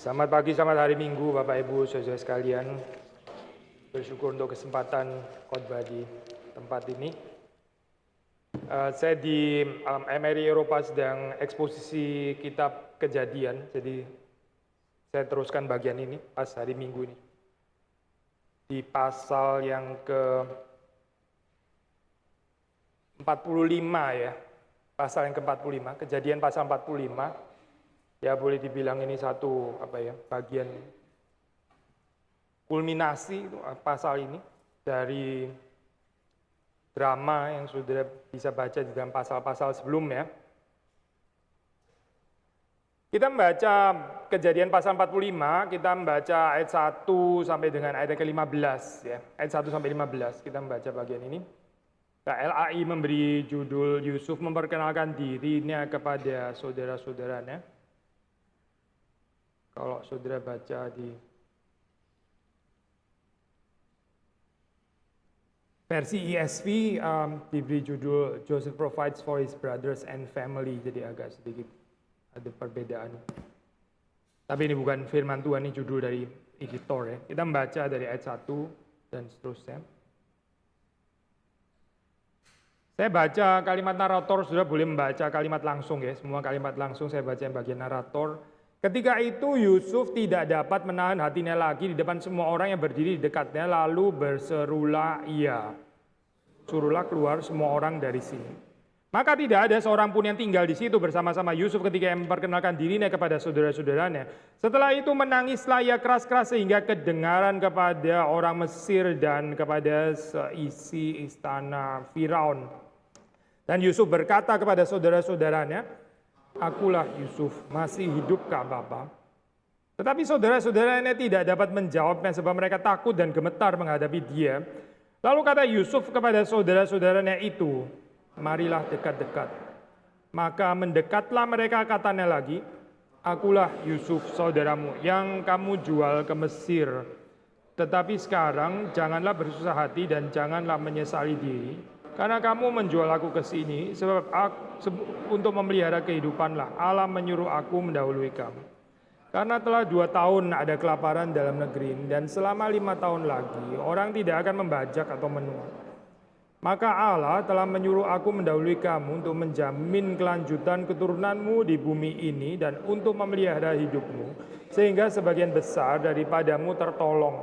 Selamat pagi, selamat hari Minggu Bapak Ibu, saudara sekalian. Bersyukur untuk kesempatan khotbah di tempat ini. Saya di MRI Eropa sedang eksposisi kitab Kejadian, jadi saya teruskan bagian ini pas hari Minggu ini. Di pasal yang ke 45 ya, pasal yang ke-45, Kejadian pasal 45. Ya boleh dibilang ini satu bagian kulminasi pasal ini dari drama yang saudara bisa baca di dalam pasal-pasal sebelumnya. Kita membaca Kejadian pasal 45, kita membaca ayat 1 sampai dengan ayat ke-15 ya. Ayat 1 sampai 15 kita membaca bagian ini. LAI memberi judul Yusuf memperkenalkan dirinya kepada saudara-saudaranya. Kalau saudara baca di versi ESV diberi judul Joseph provides for his brothers and family, jadi agak sedikit ada perbedaan. Tapi ini bukan firman Tuhan, ini judul dari editor ya. Kita membaca dari ayat 1 dan seterusnya. Saya baca kalimat narator, saudara boleh membaca kalimat langsung ya. Semua kalimat langsung saya baca yang bagian narator. Ketika itu Yusuf tidak dapat menahan hatinya lagi di depan semua orang yang berdiri di dekatnya, lalu berserulah ia, suruhlah keluar semua orang dari sini. Maka tidak ada seorang pun yang tinggal di situ bersama-sama Yusuf ketika ia memperkenalkan dirinya kepada saudara-saudaranya. Setelah itu menangislah ia keras-keras sehingga kedengaran kepada orang Mesir dan kepada seisi istana Firaun. Dan Yusuf berkata kepada saudara-saudaranya, "Akulah Yusuf, masih hidupkah Bapa?" Tetapi saudara-saudaranya tidak dapat menjawabnya sebab mereka takut dan gemetar menghadapi dia. Lalu kata Yusuf kepada saudara-saudaranya itu, "Marilah dekat-dekat." Maka mendekatlah mereka, katanya lagi, "Akulah Yusuf saudaramu yang kamu jual ke Mesir. Tetapi sekarang janganlah bersusah hati dan janganlah menyesali diri, karena kamu menjual aku ke sini, sebab untuk memelihara kehidupanlah Allah menyuruh aku mendahului kamu. Karena telah 2 tahun ada kelaparan dalam negeri, dan selama 5 tahun lagi orang tidak akan membajak atau menua. Maka Allah telah menyuruh aku mendahului kamu untuk menjamin kelanjutan keturunanmu di bumi ini dan untuk memelihara hidupmu, sehingga sebagian besar daripadamu tertolong.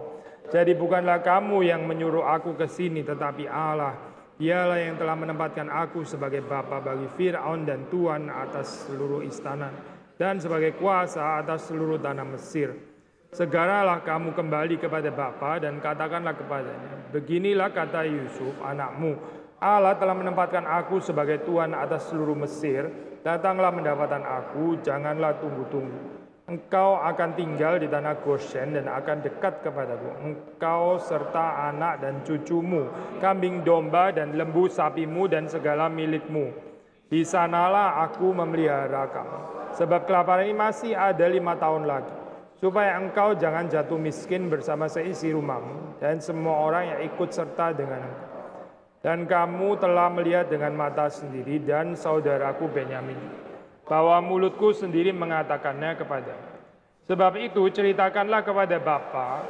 Jadi bukanlah kamu yang menyuruh aku ke sini, tetapi Allah. Dialah yang telah menempatkan aku sebagai bapa bagi Firaun dan tuan atas seluruh istana dan sebagai kuasa atas seluruh tanah Mesir. Segeralah kamu kembali kepada bapa dan katakanlah kepadanya, beginilah kata Yusuf anakmu, Allah telah menempatkan aku sebagai tuan atas seluruh Mesir. Datanglah mendapatkan aku, janganlah tunggu-tunggu. Engkau akan tinggal di tanah Goshen dan akan dekat kepadaku. Engkau serta anak dan cucumu, kambing domba dan lembu sapimu dan segala milikmu. Di sanalah aku memelihara kamu. Sebab kelaparan ini masih ada 5 tahun lagi. Supaya engkau jangan jatuh miskin bersama seisi rumahmu dan semua orang yang ikut serta dengan engkau. Dan kamu telah melihat dengan mata sendiri dan saudaraku Benyamin, bahwa mulutku sendiri mengatakannya kepada. Sebab itu ceritakanlah kepada Bapa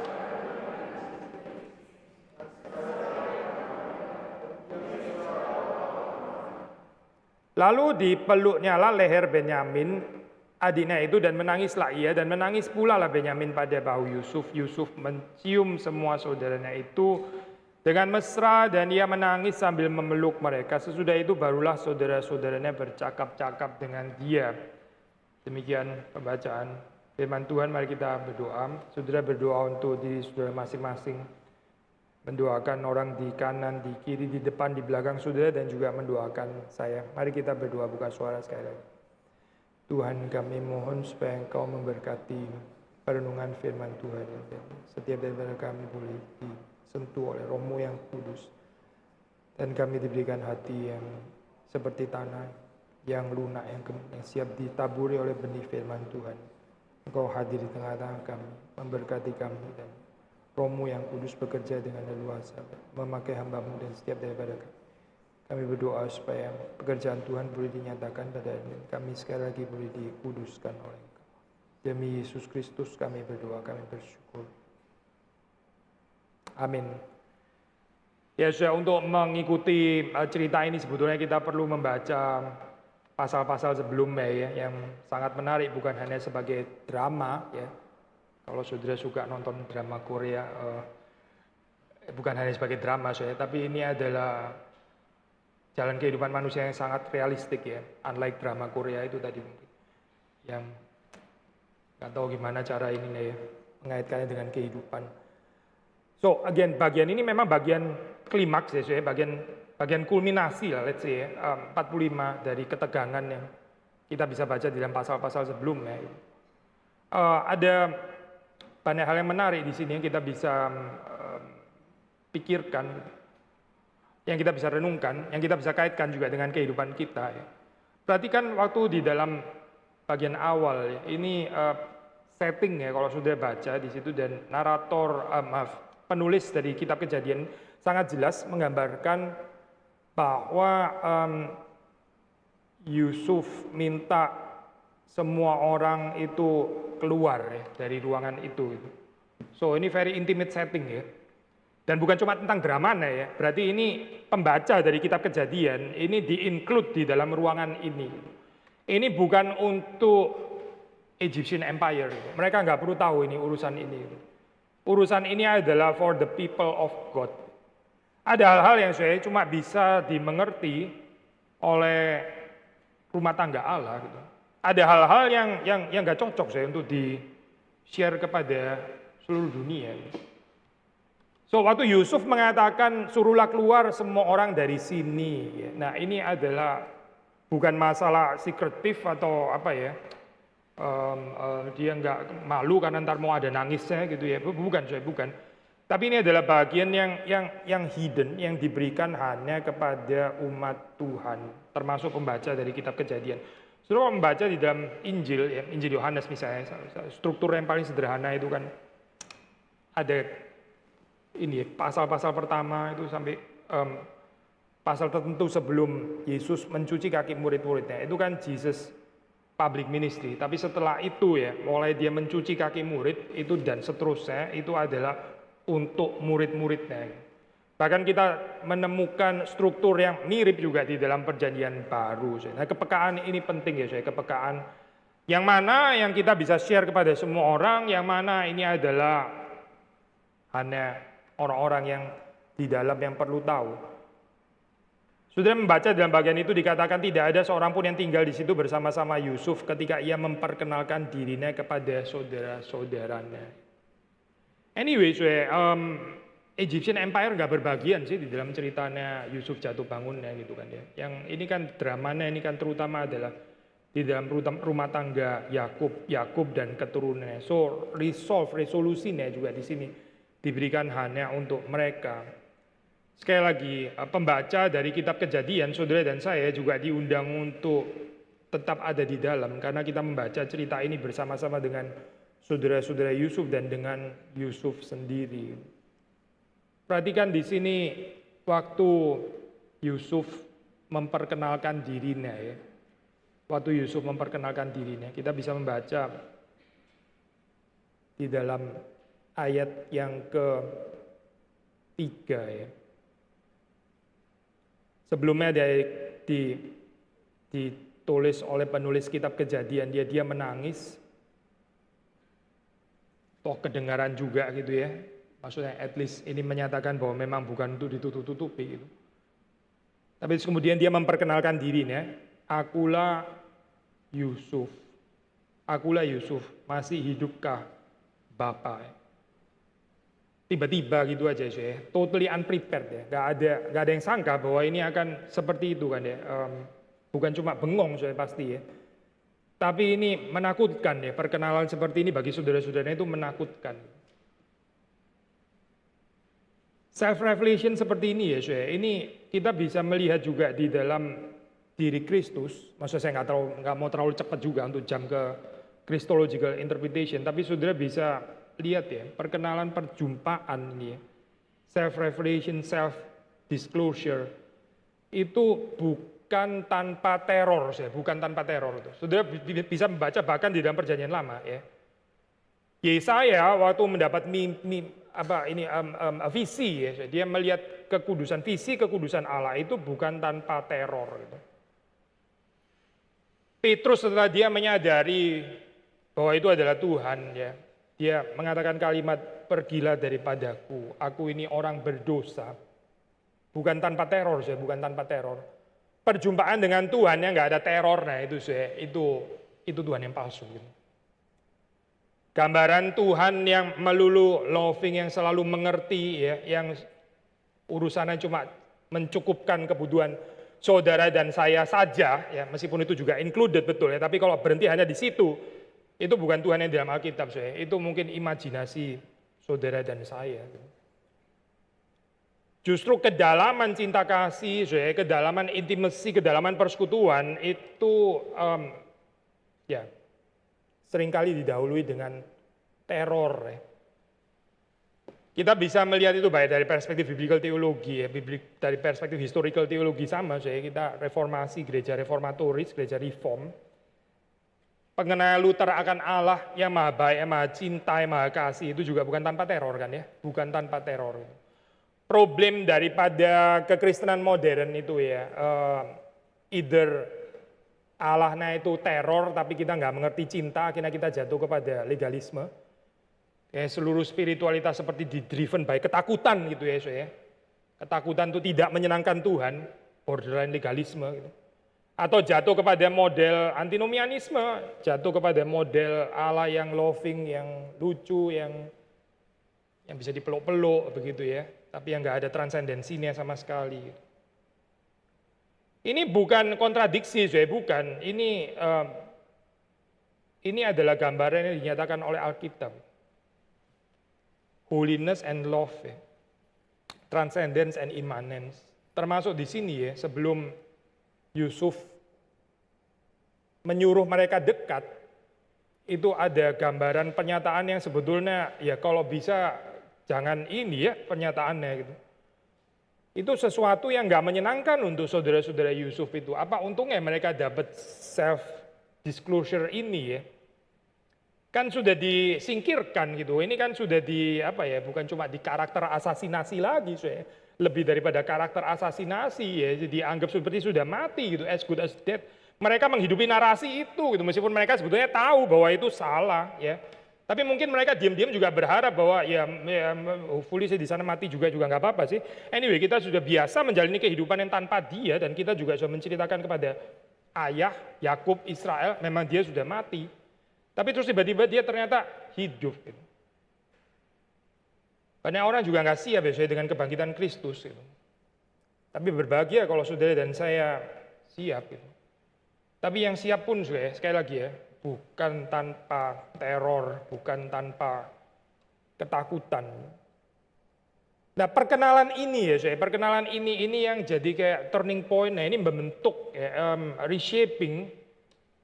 lalu dipeluknya lah leher Benyamin adiknya itu dan menangislah ia, dan menangis pula lah Benyamin pada bahu Yusuf. Yusuf mencium semua saudaranya itu dengan mesra dan ia menangis sambil memeluk mereka. Sesudah itu barulah saudara-saudaranya bercakap-cakap dengan dia. Demikian pembacaan firman Tuhan. Mari kita berdoa. Saudara berdoa untuk diri saudara masing-masing. Mendoakan orang di kanan, di kiri, di depan, di belakang saudara, dan juga mendoakan saya. Mari kita berdoa, buka suara sekali lagi. Tuhan, kami mohon supaya Engkau memberkati perenungan firman Tuhan. Setiap daripada kami boleh disentuh oleh Roh-Mu yang kudus. Dan kami diberikan hati yang seperti tanah, yang lunak, yang siap ditaburi oleh benih firman Tuhan. Engkau hadir di tengah-tengah kami, memberkati kami, dan Roh-Mu yang kudus bekerja dengan leluasa, memakai hamba-Mu dan setiap daripada kami. Kami berdoa supaya pekerjaan Tuhan boleh dinyatakan pada kami sekali lagi boleh dikuduskan oleh Engkau. Demi Yesus Kristus kami berdoa, kami bersyukur. Amin. Ya sudah, untuk mengikuti cerita ini sebetulnya kita perlu membaca pasal-pasal sebelumnya ya, yang sangat menarik, bukan hanya sebagai drama ya. Kalau saudara suka nonton drama Korea, bukan hanya sebagai drama saya, tapi ini adalah jalan kehidupan manusia yang sangat realistik ya, unlike drama Korea itu tadi mungkin, yang nggak tahu gimana cara ini ya, mengaitkannya dengan kehidupan. So again, bagian ini memang bagian klimaks ya, bagian kulminasi lah, let's say ya, 45 dari ketegangan yang kita bisa baca di dalam pasal-pasal sebelumnya. Ada banyak hal yang menarik di sini yang kita bisa pikirkan, yang kita bisa renungkan, yang kita bisa kaitkan juga dengan kehidupan kita. Ya. Perhatikan waktu di dalam bagian awal, ya, ini setting ya kalau sudah baca di situ, dan narator, penulis dari kitab Kejadian sangat jelas menggambarkan bahwa Yusuf minta semua orang itu keluar ya, dari ruangan itu. So ini very intimate setting ya. Dan bukan cuma tentang dramanya ya, berarti ini pembaca dari kitab Kejadian ini di-include di dalam ruangan ini. Ini bukan untuk Egyptian Empire. Mereka nggak perlu tahu ini urusan ini. Urusan ini adalah for the people of God. Ada hal-hal yang saya cuma bisa dimengerti oleh rumah tangga Allah. Gitu. Ada hal-hal yang nggak cocok saya untuk di-share kepada seluruh dunia. So waktu Yusuf mengatakan suruhlah keluar semua orang dari sini. Nah ini adalah bukan masalah secretive atau apa ya. Dia nggak malu karena ntar mau ada nangisnya gitu ya, bukan. Tapi ini adalah bagian yang hidden, yang diberikan hanya kepada umat Tuhan, termasuk pembaca dari kitab Kejadian. Saudara membaca di dalam Injil, ya, Injil Yohanes misalnya, struktur yang paling sederhana itu kan ada ini pasal-pasal pertama itu sampai pasal tertentu sebelum Yesus mencuci kaki murid-muridnya, itu kan Jesus public ministry. Tapi setelah itu ya, mulai dia mencuci kaki murid itu dan seterusnya, itu adalah untuk murid-muridnya. Bahkan kita menemukan struktur yang mirip juga di dalam perjanjian baru. Nah, kepekaan ini penting ya saya, kepekaan yang mana yang kita bisa share kepada semua orang, yang mana ini adalah hanya orang-orang yang di dalam yang perlu tahu. Sudah membaca dalam bagian itu dikatakan tidak ada seorang pun yang tinggal di situ bersama-sama Yusuf ketika ia memperkenalkan dirinya kepada saudara-saudaranya. Anyway, Egyptian Empire nggak berbagian sih di dalam ceritanya Yusuf jatuh bangunnya gitu kan ya. Yang ini kan dramanya ini kan terutama adalah di dalam rumah tangga Yakub dan keturunannya. So resolusinya juga di sini diberikan hanya untuk mereka. Sekali lagi, pembaca dari kitab Kejadian, saudara dan saya juga diundang untuk tetap ada di dalam, karena kita membaca cerita ini bersama-sama dengan saudara-saudara Yusuf dan dengan Yusuf sendiri. Perhatikan di sini waktu Yusuf memperkenalkan dirinya ya. Waktu Yusuf memperkenalkan dirinya, kita bisa membaca di dalam ayat yang ke-3 ya. Sebelumnya ditulis oleh penulis kitab Kejadian, dia menangis. Toh kedengaran juga gitu ya. Maksudnya at least ini menyatakan bahwa memang bukan untuk ditutup-tutupi gitu. Tapi kemudian dia memperkenalkan dirinya, akulah Yusuf. Akulah Yusuf, masih hidupkah Bapak? Tiba-tiba gitu aja ya, totally unprepared ya, gak ada yang sangka bahwa ini akan seperti itu kan ya, bukan cuma bengong saya pasti ya, tapi ini menakutkan ya, perkenalan seperti ini bagi saudara-saudaranya itu menakutkan. Self-revelation seperti ini ya saya, ini kita bisa melihat juga di dalam diri Kristus, maksudnya saya nggak mau terlalu cepat juga untuk jam ke Christological interpretation, tapi saudara bisa lihat ya, perkenalan perjumpaan ini ya, self-revelation, self-disclosure, itu bukan tanpa teror, bukan tanpa teror. Saudara bisa membaca bahkan di dalam Perjanjian Lama, ya. Yesaya waktu mendapat visi, ya, dia melihat visi kekudusan Allah itu bukan tanpa teror. Gitu. Petrus setelah dia menyadari bahwa itu adalah Tuhan, ya, dia mengatakan kalimat, pergilah daripadaku, aku ini orang berdosa. Bukan tanpa teror, bukan tanpa teror. Perjumpaan dengan Tuhan yang nggak ada teror, nah itu Tuhan yang palsu. Gitu. Gambaran Tuhan yang melulu loving, yang selalu mengerti, ya, yang urusannya cuma mencukupkan kebutuhan saudara dan saya saja, ya, meskipun itu juga included betul, ya, tapi kalau berhenti hanya di situ, itu bukan Tuhan yang dalam Alkitab, itu mungkin imajinasi saudara dan saya. Justru kedalaman cinta kasih, kedalaman intimasi, kedalaman persekutuan itu ya seringkali didahului dengan teror. Ya. Kita bisa melihat itu baik dari perspektif biblical teologi, ya, dari perspektif historical teologi sama, kita reformasi, gereja reformatoris, gereja reform. Pengenalan Luther akan Allah yang maha baik, yang maha cinta, yang maha kasih, itu juga bukan tanpa teror kan ya, bukan tanpa teror. Problem daripada kekristenan modern itu ya, either Allahnya itu teror tapi kita nggak mengerti cinta, akhirnya kita jatuh kepada legalisme. Ya, seluruh spiritualitas seperti di-driven by ketakutan gitu ya, ya. Ketakutan itu tidak menyenangkan Tuhan, borderline legalisme gitu. Atau jatuh kepada model antinomianisme, jatuh kepada model Allah yang loving, yang lucu, yang bisa dipeluk-peluk begitu ya, tapi yang nggak ada transendensinya sama sekali. Ini bukan kontradiksi, bukan. Ini adalah gambaran yang dinyatakan oleh Alkitab. Holiness and love, ya. Transcendence and immanence. Termasuk di sini ya, sebelum Yusuf menyuruh mereka dekat, itu ada gambaran pernyataan yang sebetulnya ya kalau bisa jangan ini ya pernyataannya gitu. Itu sesuatu yang nggak menyenangkan untuk saudara-saudara Yusuf itu. Apa untungnya mereka dapat self disclosure ini ya? Kan sudah disingkirkan gitu. Ini kan sudah bukan cuma di karakter asasinasi lagi, lebih daripada karakter asasinasi ya. Jadi dianggap seperti sudah mati gitu, as good as dead. Mereka menghidupi narasi itu gitu, meskipun mereka sebetulnya tahu bahwa itu salah ya. Tapi mungkin mereka diam-diam juga berharap bahwa ya hopefully di sana mati juga nggak apa-apa sih. Anyway, kita sudah biasa menjalani kehidupan yang tanpa dia, dan kita juga sudah menceritakan kepada ayah Yakub Israel, memang dia sudah mati. Tapi terus tiba-tiba dia ternyata hidup. Gitu. Banyak orang juga nggak siap ya dengan kebangkitan Kristus. Gitu. Tapi berbahagia kalau saudara dan saya siap. Gitu. Tapi yang siap pun sekali lagi ya, bukan tanpa teror, bukan tanpa ketakutan. Nah perkenalan ini ya, perkenalan ini yang jadi kayak turning point. Nah ini membentuk ya, reshaping,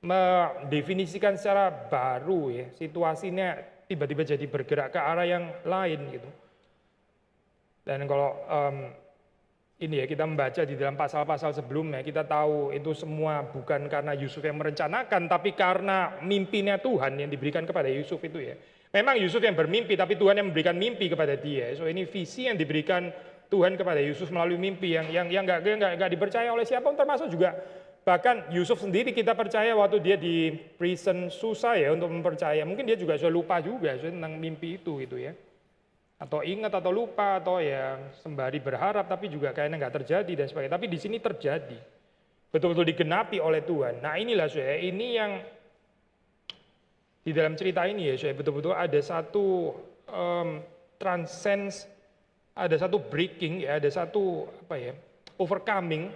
mendefinisikan secara baru ya, situasinya tiba-tiba jadi bergerak ke arah yang lain gitu. Dan kalau ini ya kita membaca di dalam pasal-pasal sebelumnya, kita tahu itu semua bukan karena Yusuf yang merencanakan, tapi karena mimpinya Tuhan yang diberikan kepada Yusuf itu ya. Memang Yusuf yang bermimpi, tapi Tuhan yang memberikan mimpi kepada dia. So ini visi yang diberikan Tuhan kepada Yusuf melalui mimpi yang nggak dipercaya oleh siapapun, termasuk juga bahkan Yusuf sendiri kita percaya waktu dia di prison susah ya untuk mempercaya. Mungkin dia juga sudah lupa juga tentang mimpi itu gitu ya. Atau ingat atau lupa atau ya sembari berharap tapi juga kayaknya nggak terjadi dan sebagainya. Tapi di sini terjadi, betul-betul digenapi oleh Tuhan. Nah inilah ini yang di dalam cerita ini ya betul-betul ada satu transcends, ada satu breaking ya, ada satu overcoming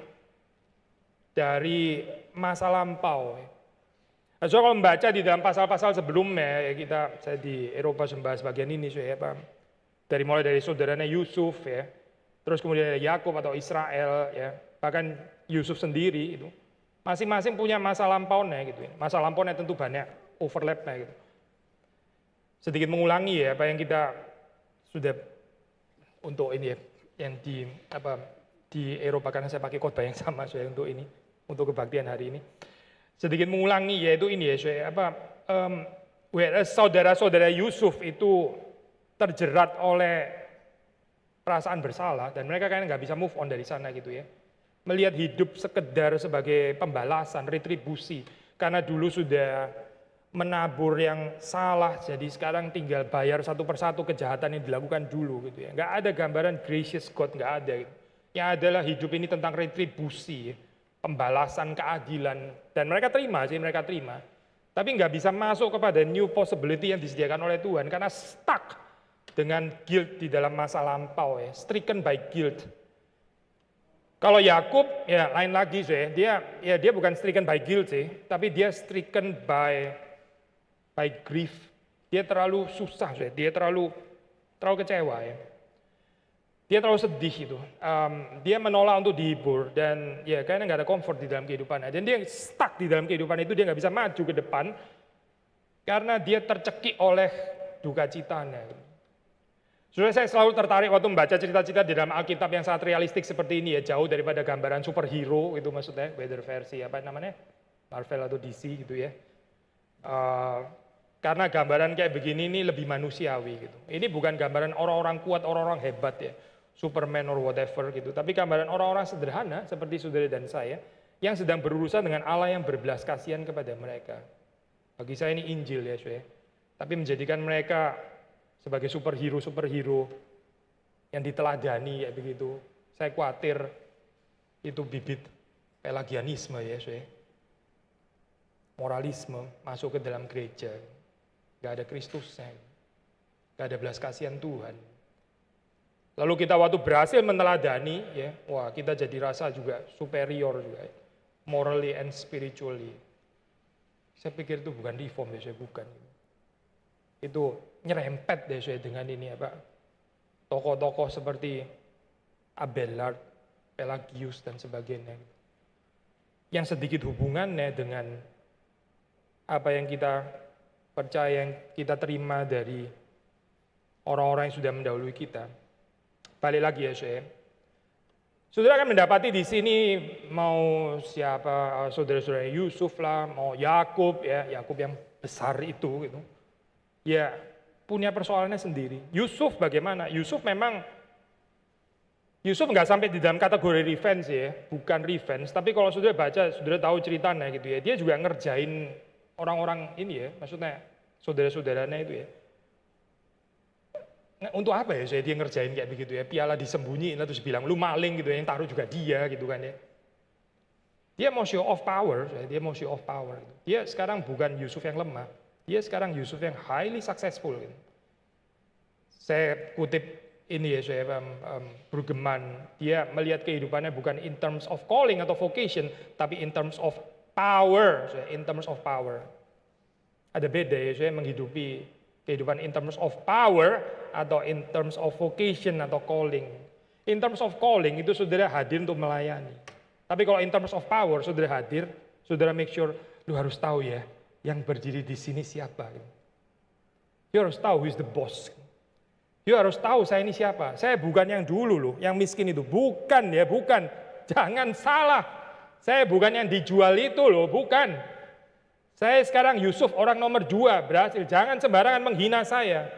dari masa lampau. Nah, so kalau membaca di dalam pasal-pasal sebelumnya ya saya di Eropa membahas bagian ini mulai dari saudaranya Yusuf ya, terus kemudian ada Yakub atau Israel ya, bahkan Yusuf sendiri itu masing-masing punya masa lampaunya gitu ya. Masa lampaunya tentu banyak overlapnya gitu. Sedikit mengulangi ya apa yang kita sudah untuk ini ya, yang di Eropa karena saya pakai khotbah yang sama untuk ini untuk kebaktian hari ini. Sedikit mengulangi, yaitu ini ya, whereas saudara-saudara Yusuf itu terjerat oleh perasaan bersalah, dan mereka kayaknya nggak bisa move on dari sana gitu ya. Melihat hidup sekedar sebagai pembalasan, retribusi, karena dulu sudah menabur yang salah, jadi sekarang tinggal bayar satu persatu kejahatan yang dilakukan dulu gitu ya. Nggak ada gambaran gracious God, nggak ada. Gitu. Yang adalah hidup ini tentang retribusi, pembalasan, keadilan, dan mereka terima sih, mereka terima. Tapi nggak bisa masuk kepada new possibility yang disediakan oleh Tuhan karena stuck dengan guilt di dalam masa lampau ya, stricken by guilt. Kalau Yakub ya lain lagi sih, dia bukan stricken by guilt sih, tapi dia stricken by grief. Dia terlalu susah, dia terlalu kecewa ya. Dia terlalu sedih itu. Dia menolak untuk dihibur dan ya kayaknya nggak ada comfort di dalam kehidupannya. Dan dia stuck di dalam kehidupan itu, dia nggak bisa maju ke depan karena dia tercekik oleh duka citanya. Saudara, saya selalu tertarik waktu membaca cerita-cerita di dalam Alkitab yang sangat realistik seperti ini ya, jauh daripada gambaran superhero itu maksudnya, whether versi apa namanya, Marvel atau DC gitu ya. Karena gambaran kayak begini ini lebih manusiawi gitu. Ini bukan gambaran orang-orang kuat, orang-orang hebat ya, Superman or whatever gitu. Tapi gambaran orang-orang sederhana seperti saudara dan saya yang sedang berurusan dengan Allah yang berbelas kasihan kepada mereka. Bagi saya ini Injil ya, saudara. Tapi menjadikan mereka sebagai superhero yang diteladani ya begitu. Saya khawatir itu bibit pelagianisme ya, saudara. Moralisme masuk ke dalam gereja. Gak ada Kristusnya, gak ada belas kasihan Tuhan. Lalu kita waktu berhasil meneladani, ya, wah kita jadi rasa juga superior juga, morally and spiritually. Saya pikir itu bukan reform, ya, saya bukan. Itu nyerempet deh saya dengan ini apa, tokoh-tokoh seperti Abelard, Pelagius dan sebagainya. Yang sedikit hubungannya dengan apa yang kita percaya, yang kita terima dari orang-orang yang sudah mendahului kita. Balik lagi ya, saudara akan mendapati di sini mau siapa, saudara-saudara Yusuf lah, mau Yakub ya, Yakub yang besar itu gitu. Ya, punya persoalannya sendiri. Yusuf bagaimana? Yusuf nggak sampai di dalam kategori revenge ya, bukan revenge. Tapi kalau saudara baca, saudara tahu ceritanya gitu ya. Dia juga ngerjain orang-orang ini ya, maksudnya saudara-saudaranya itu ya. Nah, untuk apa ya dia ngerjain kayak begitu ya? Piala disembunyiin terus bilang lu maling gitu ya, yang taruh juga dia gitu kan ya. Dia mau show off power, dia mau show off power. Dia sekarang bukan Yusuf yang lemah, dia sekarang Yusuf yang highly successful. Gitu. Saya kutip ini ya, saya Brueggemann, dia melihat kehidupannya bukan in terms of calling atau vocation, tapi in terms of power, in terms of power. Ada beda ya, saya menghidupi kehidupan in terms of power atau in terms of vocation atau calling. In terms of calling itu saudara hadir untuk melayani. Tapi kalau in terms of power, saudara hadir, saudara make sure, lu harus tahu ya, yang berdiri di sini siapa. You harus tahu who is the boss. You harus tahu saya ini siapa. Saya bukan yang dulu loh, yang miskin itu. Bukan ya, bukan. Jangan salah. Saya bukan yang dijual itu loh, bukan. Saya sekarang Yusuf orang nomor 2 berhasil. Jangan sembarangan menghina saya.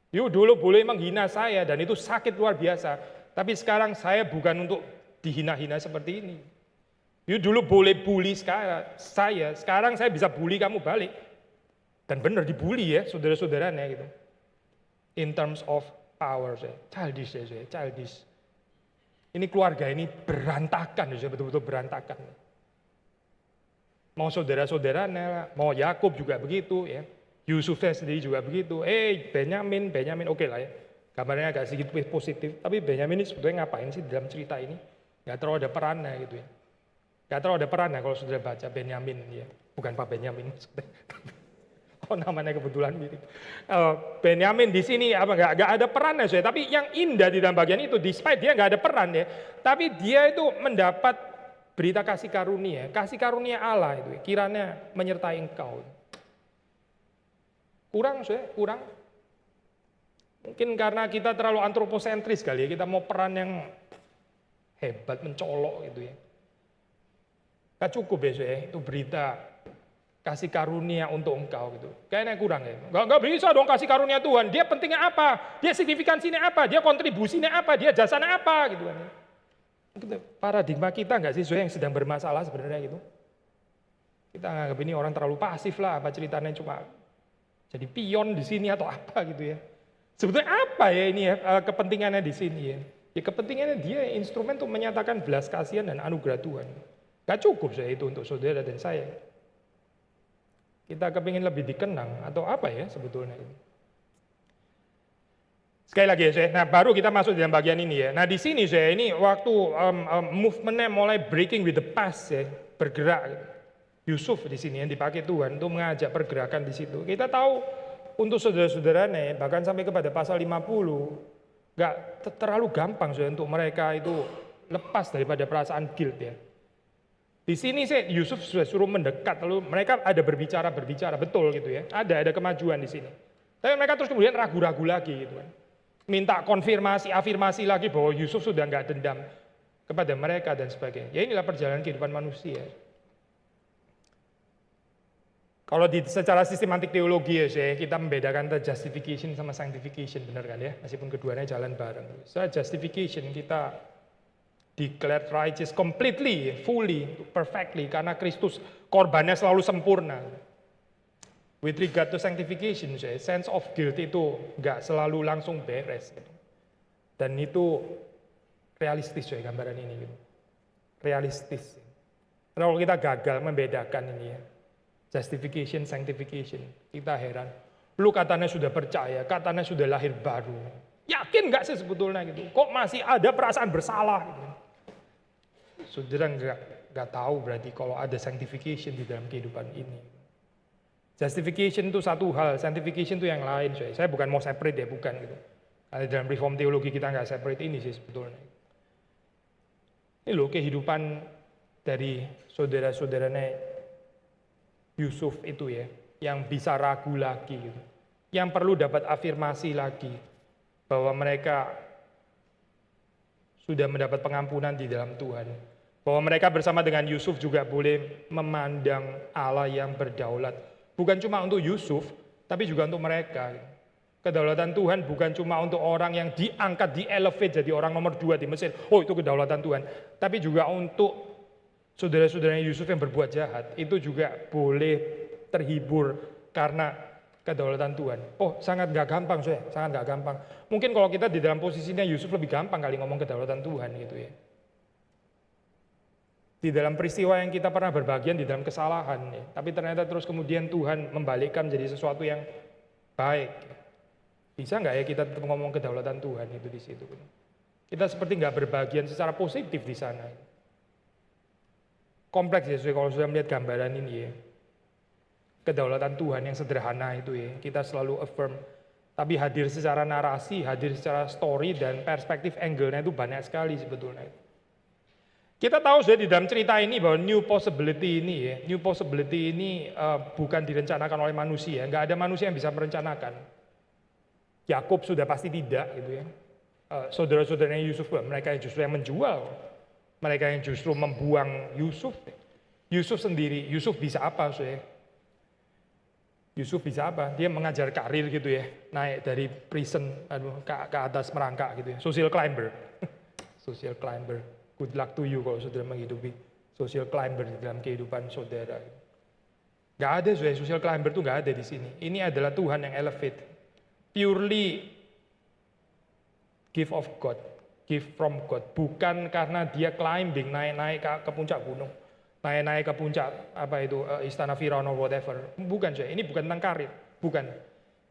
You dulu boleh menghina saya dan itu sakit luar biasa. Tapi sekarang saya bukan untuk dihina-hina seperti ini. You dulu boleh bully saya, sekarang saya bisa bully kamu balik. Dan benar dibully ya, saudara-saudaranya gitu. In terms of power, childish ya, childish. Ini keluarga ini berantakan, betul-betul berantakan. Mau saudara-saudaranya, mau Yakub juga begitu ya. Yusufnya sendiri juga begitu. Benyamin, oke lah ya. Gambarnya agak sedikit positif, tapi Benyamin ini sebetulnya ngapain sih dalam cerita ini? Gak terlalu ada perannya gitu ya. Gak terlalu ada perannya kalau sudah baca Benyamin ya. Bukan Pak Benyamin. Oh namanya kebetulan mirip. Benyamin di sini gak ada perannya saya. Tapi yang indah di dalam bagian itu, despite dia gak ada peran ya, tapi dia itu mendapat berita kasih karunia Allah itu. Kiranya menyertai engkau. Kurang. Mungkin karena kita terlalu antroposentris kali ya. Kita mau peran yang hebat, mencolok gitu ya. Gak cukup ya, itu berita kasih karunia untuk engkau gitu. Kayaknya kurang ya. Gak bisa dong kasih karunia Tuhan. Dia pentingnya apa? Dia signifikansinya apa? Dia kontribusinya apa? Dia jasanya apa gitu kan. Paradigma kita nggak sih yang sedang bermasalah sebenarnya gitu. Kita anggap ini orang terlalu pasif lah, apa ceritanya cuma jadi pion di sini atau apa gitu ya. Sebetulnya apa ya ini ya kepentingannya di sini ya? Ya kepentingannya dia instrumen untuk menyatakan belas kasihan dan anugerah Tuhan. Gak cukup saya itu untuk saudara dan saya. Kita kepingin lebih dikenang atau apa ya sebetulnya ini. Sekali lagi ya saya, nah baru kita masuk dalam bagian ini ya. Nah di sini saya ini waktu movementnya mulai breaking with the past ya, bergerak. Yusuf di sini yang dipakai Tuhan untuk mengajak pergerakan di situ. Kita tahu untuk saudara-saudaranya bahkan sampai kepada pasal 50 nggak terlalu gampang saya untuk mereka itu lepas daripada perasaan guilt ya. Di sini Yusuf sudah suruh mendekat, lalu mereka ada berbicara betul gitu ya. Ada kemajuan di sini. Tapi mereka terus kemudian ragu-ragu lagi gitu kan. Minta konfirmasi, afirmasi lagi bahwa Yusuf sudah nggak dendam kepada mereka dan sebagainya. Ya inilah perjalanan kehidupan manusia. Kalau secara sistematik teologi ya kita membedakan antara justification sama sanctification, benar kan ya? Meskipun keduanya jalan bareng. Secara justification kita declared righteous completely, fully, perfectly, karena Kristus korbannya selalu sempurna. With regard to sanctification, sense of guilt itu nggak selalu langsung beres. Dan itu realistis gambaran ini. Realistis. Kalau kita gagal membedakan ini ya, justification, sanctification, kita heran. Lu katanya sudah percaya, katanya sudah lahir baru. Yakin nggak sih sebetulnya gitu? Kok masih ada perasaan bersalah? Gitu. Saudara nggak tahu berarti kalau ada sanctification di dalam kehidupan ini. Justification itu satu hal, sanctification itu yang lain. Saya bukan mau separate ya, bukan gitu. Kalau dalam reform teologi kita nggak separate ini sih sebetulnya. Ini loh kehidupan dari saudara-saudaranya Yusuf itu ya, yang bisa ragu lagi gitu. Yang perlu dapat afirmasi lagi bahwa mereka sudah mendapat pengampunan di dalam Tuhan. Bahwa mereka bersama dengan Yusuf juga boleh memandang Allah yang berdaulat. Bukan cuma untuk Yusuf, tapi juga untuk mereka. Kedaulatan Tuhan bukan cuma untuk orang yang diangkat, di-elevate jadi orang nomor 2 di Mesir. Oh itu kedaulatan Tuhan. Tapi juga untuk saudara-saudaranya Yusuf yang berbuat jahat. Itu juga boleh terhibur karena kedaulatan Tuhan. Oh sangat gak gampang sangat gak gampang. Mungkin kalau kita di dalam posisinya Yusuf lebih gampang kali ngomong kedaulatan Tuhan gitu ya. Di dalam peristiwa yang kita pernah berbagian di dalam kesalahan ya. Tapi ternyata terus kemudian Tuhan membalikkan menjadi sesuatu yang baik. Bisa nggak ya kita tetap ngomong kedaulatan Tuhan itu di situ? Kita seperti nggak berbagian secara positif di sana. Kompleks ya kalau sudah melihat gambaran ini ya. Kedaulatan Tuhan yang sederhana itu ya. Kita selalu affirm. Tapi hadir secara narasi, hadir secara story dan perspektif angle-nya itu banyak sekali sebetulnya. Kita tahu sudah di dalam cerita ini bahwa new possibility ini bukan direncanakan oleh manusia, nggak ada manusia yang bisa merencanakan. Yakub sudah pasti tidak gitu ya. Saudara-saudaranya Yusuf, mereka yang justru yang menjual, mereka yang justru membuang Yusuf. Yusuf sendiri, Yusuf bisa apa saudara? Yusuf bisa apa? Dia mengajar karir gitu ya, naik dari prison ke atas merangkak gitu ya, social climber, social climber. Good luck to you kalau saudara menghidupi social climber di dalam kehidupan saudara. Gak ada social climber itu gak ada di sini. Ini adalah Tuhan yang elevate. Purely gift of God, gift from God. Bukan karena dia climbing, naik-naik ke puncak gunung. Naik-naik ke puncak istana Firaun or whatever. Bukan ini bukan tentang karir. Bukan.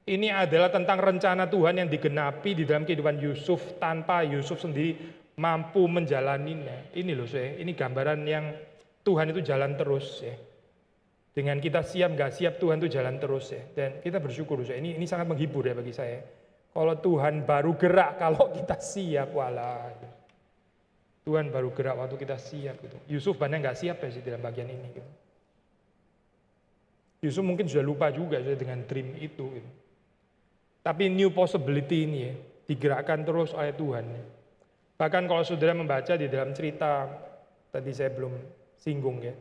Ini adalah tentang rencana Tuhan yang digenapi di dalam kehidupan Yusuf tanpa Yusuf sendiri mampu menjalaninya. Ini loh ini gambaran yang Tuhan itu jalan terus ya. Dengan kita siap nggak siap Tuhan itu jalan terus ya. Dan kita bersyukur ini sangat menghibur ya bagi saya. Kalau Tuhan baru gerak kalau kita siap, walah. Tuhan baru gerak waktu kita siap gitu. Yusuf banyak nggak siap ya sih dalam bagian ini gitu. Yusuf mungkin sudah lupa juga dengan dream itu gitu. Tapi new possibility ini ya digerakkan terus oleh Tuhan. Bahkan kalau saudara membaca di dalam cerita, tadi saya belum singgung ya,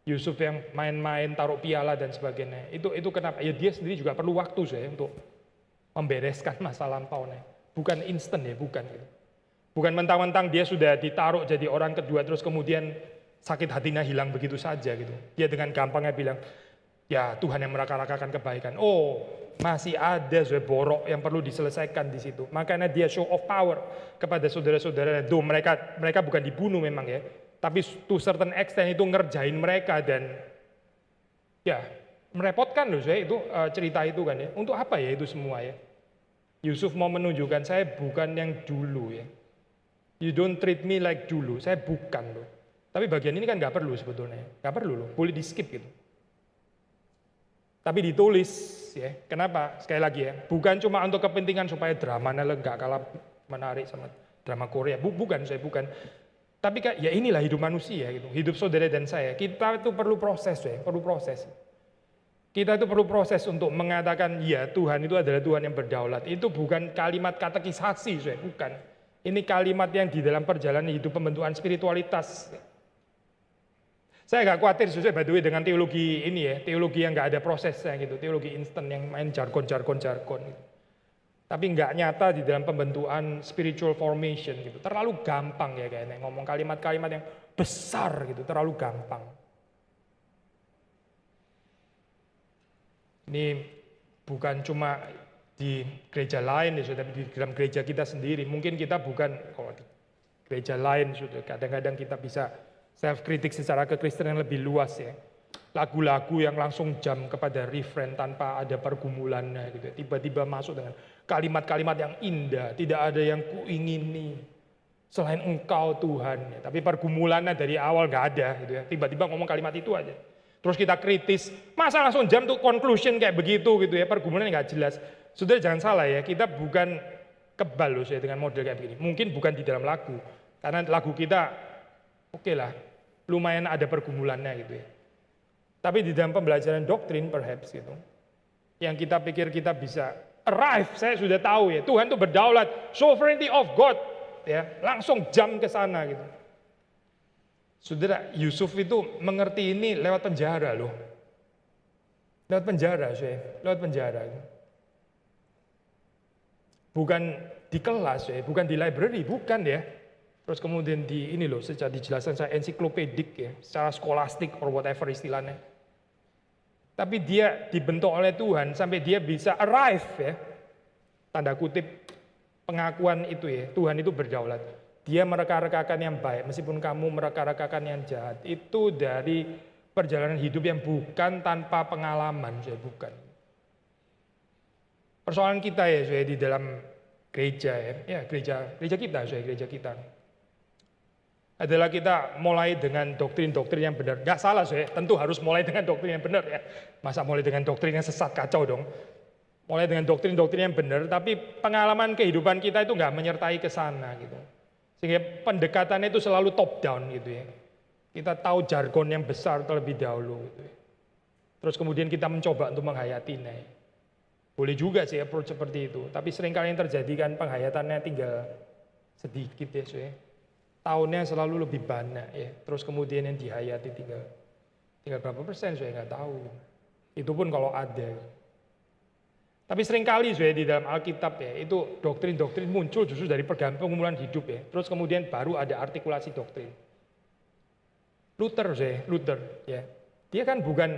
Yusuf yang main-main, taruh piala dan sebagainya. Itu kenapa? Ya dia sendiri juga perlu waktu saya untuk membereskan masa lampaunya. Bukan instan ya, bukan gitu. Bukan mentang-mentang dia sudah ditaruh jadi orang kedua terus kemudian sakit hatinya hilang begitu saja gitu. Dia dengan gampangnya bilang, ya Tuhan yang meraka-rakakan kebaikan. Oh, masih ada borok yang perlu diselesaikan di situ. Makanya dia show of power kepada saudara-saudara. Duh, mereka bukan dibunuh memang ya, tapi to certain extent itu ngerjain mereka dan ya merepotkan loh saya itu cerita itu kan ya. Untuk apa ya itu semua ya? Yusuf mau menunjukkan saya bukan yang dulu ya. You don't treat me like dulu, saya bukan loh. Tapi bagian ini kan nggak perlu sebetulnya, nggak perlu loh, boleh di skip gitu. Tapi ditulis ya, kenapa? Sekali lagi ya, bukan cuma untuk kepentingan supaya dramanya nggak kalah menarik sama drama Korea, bukan saya bukan. Tapi ya inilah hidup manusia gitu, hidup saudara dan saya. Kita itu perlu proses ya, perlu proses. Kita itu perlu proses untuk mengatakan ya Tuhan itu adalah Tuhan yang berdaulat. Itu bukan kalimat katekisasi saya, bukan. Ini kalimat yang di dalam perjalanan hidup pembentukan spiritualitas. Saya nggak khawatir sesuai by the way dengan teologi ini ya, teologi yang nggak ada prosesnya gitu, teologi instan yang main jargon. Gitu. Tapi nggak nyata di dalam pembentukan spiritual formation gitu. Terlalu gampang ya kayaknya ngomong kalimat-kalimat yang besar gitu, terlalu gampang. Ini bukan cuma di gereja lain ya sudah, di dalam gereja kita sendiri. Mungkin kita bukan kalau di gereja lain sudah kadang-kadang kita bisa self kritik secara kekristenan lebih luas ya. Lagu-lagu yang langsung jam kepada refrain tanpa ada pergumulannya gitu. Tiba-tiba masuk dengan kalimat-kalimat yang indah, tidak ada yang kuingini selain Engkau Tuhan. Tapi pergumulannya dari awal nggak ada gitu ya. Tiba-tiba ngomong kalimat itu aja. Terus kita kritis, masa langsung jam tuh conclusion kayak begitu gitu ya, pergumulannya nggak jelas. Saudara jangan salah ya, kita bukan kebal loh saya dengan model kayak begini. Mungkin bukan di dalam lagu, karena lagu kita oke lah, lumayan ada pergumulannya gitu ya. Tapi di dalam pembelajaran doktrin perhaps gitu, yang kita pikir kita bisa arrive, saya sudah tahu ya, Tuhan itu berdaulat, sovereignty of God, ya langsung jam ke sana gitu. Saudara, Yusuf itu mengerti ini lewat penjara loh. Lewat penjara saya, lewat penjara. Bukan di kelas ya, bukan di library, bukan ya. Terus kemudian di ini loh, secara dijelaskan saya ensiklopedik ya, secara skolastik or whatever istilahnya. Tapi dia dibentuk oleh Tuhan sampai dia bisa arrive ya. Tanda kutip pengakuan itu ya, Tuhan itu berdaulat. Dia mereka-rekakan yang baik, meskipun kamu mereka-rekakan yang jahat. Itu dari perjalanan hidup yang bukan tanpa pengalaman, saya bukan. Persoalan kita ya, saya di dalam gereja ya gereja kita, saya gereja kita. Adalah kita mulai dengan doktrin-doktrin yang benar. Gak salah saya, tentu harus mulai dengan doktrin yang benar ya. Masa mulai dengan doktrin yang sesat, kacau dong. Mulai dengan doktrin-doktrin yang benar, tapi pengalaman kehidupan kita itu gak menyertai ke sana gitu. Sehingga pendekatannya itu selalu top down gitu ya. Kita tahu jargon yang besar terlebih dahulu gitu ya. Terus kemudian kita mencoba untuk menghayatinya. Boleh juga sih approach seperti itu, tapi seringkali yang terjadi kan penghayatannya tinggal sedikit ya saya. Tahunnya selalu lebih banyak ya, terus kemudian yang dihayati tinggal berapa persen saya nggak tahu. Itu pun kalau ada. Tapi seringkali saya di dalam Alkitab ya, itu doktrin-doktrin muncul justru dari pergumulan hidup ya. Terus kemudian baru ada artikulasi doktrin. Luther ya, dia kan bukan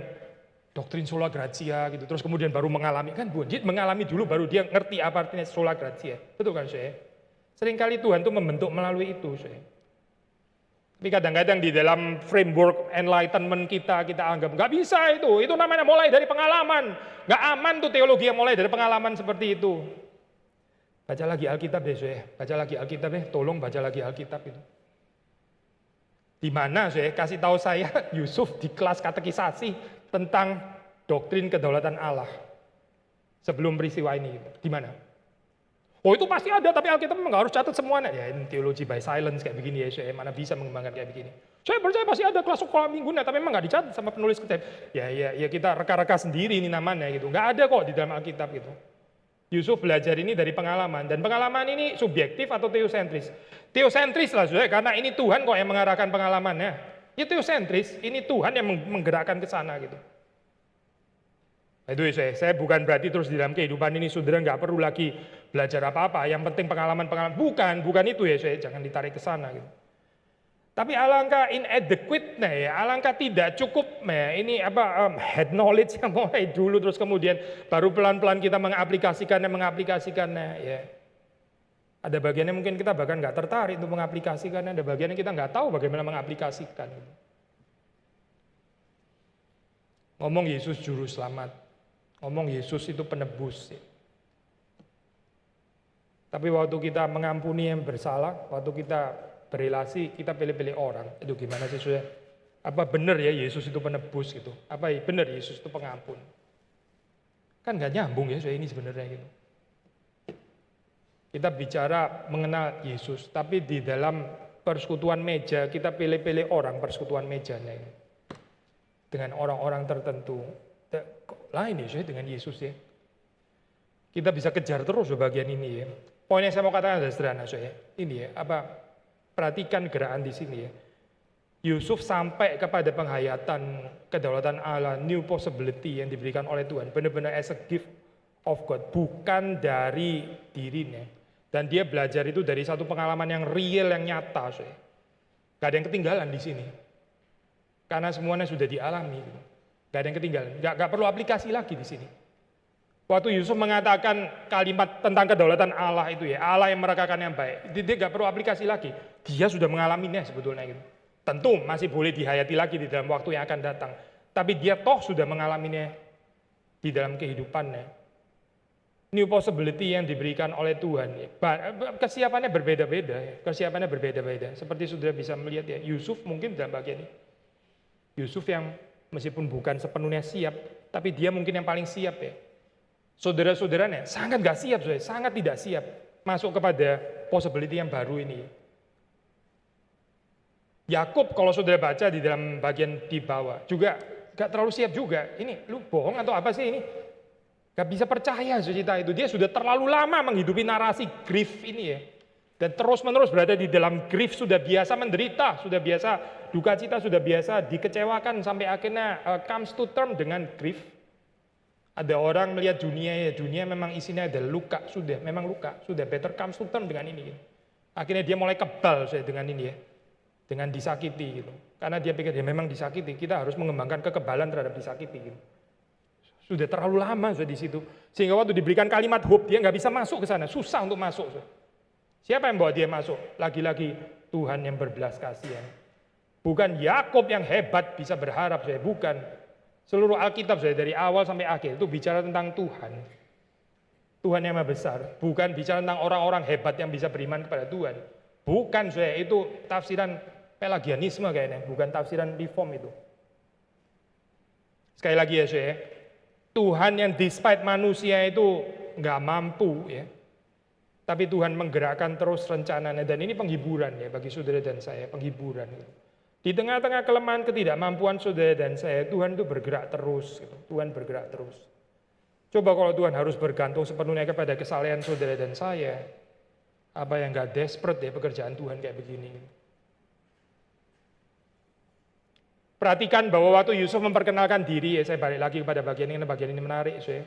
doktrin sola gratia gitu, terus kemudian baru mengalami, kan dia mengalami dulu baru dia ngerti apa artinya sola gratia, betul kan saya? Seringkali Tuhan tuh membentuk melalui itu saya. Tapi kadang-kadang di dalam framework enlightenment kita anggap nggak bisa itu namanya mulai dari pengalaman, nggak aman tuh teologi yang mulai dari pengalaman seperti itu. Baca lagi Alkitab deh saya, baca lagi Alkitab deh, tolong baca lagi Alkitab itu. Di mana saya kasih tahu saya Yusuf di kelas katekisasi tentang doktrin kedaulatan Allah sebelum peristiwa ini, di mana? Oh itu pasti ada, tapi Alkitab memang harus catat semuanya. Ya ini teologi by silence kayak begini ya, saya mana bisa mengembangkan kayak begini. Saya percaya pasti ada kelas sekolah minggunya, tapi memang nggak dicatat sama penulis kitab. Ya kita reka-reka sendiri ini namanya gitu. Nggak ada kok di dalam Alkitab gitu. Yusuf belajar ini dari pengalaman, dan pengalaman ini subjektif atau teosentris? Teosentris lah saudara, karena ini Tuhan kok yang mengarahkan pengalamannya. Itu teosentris, ini Tuhan yang menggerakkan ke sana gitu. Itu saya bukan berarti terus di dalam kehidupan ini saudara nggak perlu lagi belajar apa-apa. Yang penting pengalaman-pengalaman. Bukan itu ya, saya jangan ditarik ke sana gitu. Tapi alangkah inadequate ya, alangkah tidak cukup ya. Ini head knowledge yang mulai dulu terus kemudian baru pelan-pelan kita mengaplikasikannya ya. Ada bagiannya mungkin kita bahkan nggak tertarik untuk mengaplikasikannya, ada bagiannya kita nggak tahu bagaimana mengaplikasikan. Ngomong Yesus juru selamat. Ngomong Yesus itu penebus. Tapi waktu kita mengampuni yang bersalah, waktu kita berelasi, kita pilih-pilih orang. Itu gimana sih saudara? Apa benar ya Yesus itu penebus gitu? Apa benar Yesus itu pengampun? Kan gak nyambung ya saudara ini sebenarnya gitu. Kita bicara mengenal Yesus, tapi di dalam persekutuan meja, kita pilih-pilih orang persekutuan mejanya ini. Dengan orang-orang tertentu. Lain ya saya dengan Yesus ya. Kita bisa kejar terus bagian ini ya. Poin yang saya mau katakan adalah sederhana saya. Ini ya, perhatikan gerakan di sini ya. Yusuf sampai kepada penghayatan kedaulatan Allah, new possibility yang diberikan oleh Tuhan, benar-benar as a gift of God, bukan dari dirinya. Dan dia belajar itu dari satu pengalaman yang real, yang nyata saya. Gak ada yang ketinggalan di sini. Karena semuanya sudah dialami. Gak ada yang ketinggalan, gak perlu aplikasi lagi di sini. Waktu Yusuf mengatakan kalimat tentang kedaulatan Allah itu ya, Allah yang merekakan yang baik, dia gak perlu aplikasi lagi. Dia sudah mengalaminya sebetulnya gitu. Tentu masih boleh dihayati lagi di dalam waktu yang akan datang. Tapi dia toh sudah mengalaminya di dalam kehidupannya. New possibility yang diberikan oleh Tuhan. Ya. Kesiapannya berbeda-beda. Ya. Kesiapannya berbeda-beda. Seperti saudara bisa melihat ya, Yusuf mungkin dalam bagian ini. Yusuf yang meskipun bukan sepenuhnya siap, tapi dia mungkin yang paling siap ya. Saudara-saudaranya sangat gak siap, sangat tidak siap masuk kepada possibility yang baru ini. Yakub kalau saudara baca di dalam bagian di bawah juga gak terlalu siap juga. Ini lu bohong atau apa sih ini? Gak bisa percaya cerita itu. Dia sudah terlalu lama menghidupi narasi grief ini ya. Dan terus-menerus berada di dalam grief, sudah biasa menderita, sudah biasa duka cita, sudah biasa dikecewakan sampai akhirnya comes to term dengan grief. Ada orang melihat dunia ya, dunia memang isinya ada luka, sudah memang luka, sudah better comes to term dengan ini. Akhirnya dia mulai kebal dengan ini ya, dengan disakiti gitu. Karena dia pikir ya memang disakiti, kita harus mengembangkan kekebalan terhadap disakiti gitu. Sudah terlalu lama di situ, sehingga waktu diberikan kalimat hope dia nggak bisa masuk ke sana, susah untuk masuk. Siapa yang bawa dia masuk? Lagi-lagi Tuhan yang berbelas kasihan. Bukan Yakub yang hebat bisa berharap, bukan. Seluruh Alkitab dari awal sampai akhir itu bicara tentang Tuhan. Tuhan yang maha besar, bukan bicara tentang orang-orang hebat yang bisa beriman kepada Tuhan. Bukan itu tafsiran Pelagianisme kayaknya, bukan tafsiran reform itu. Sekali lagi ya Tuhan yang despite manusia itu nggak mampu ya. Tapi Tuhan menggerakkan terus rencananya, dan ini penghiburan ya bagi saudara dan saya, penghiburan. Gitu. Di tengah-tengah kelemahan ketidakmampuan saudara dan saya, Tuhan itu bergerak terus. Gitu. Tuhan bergerak terus. Coba kalau Tuhan harus bergantung sepenuhnya kepada kesalehan saudara dan saya, apa yang gak desperate ya pekerjaan Tuhan kayak begini. Perhatikan bahwa waktu Yusuf memperkenalkan diri, ya saya balik lagi kepada bagian ini menarik. Ya.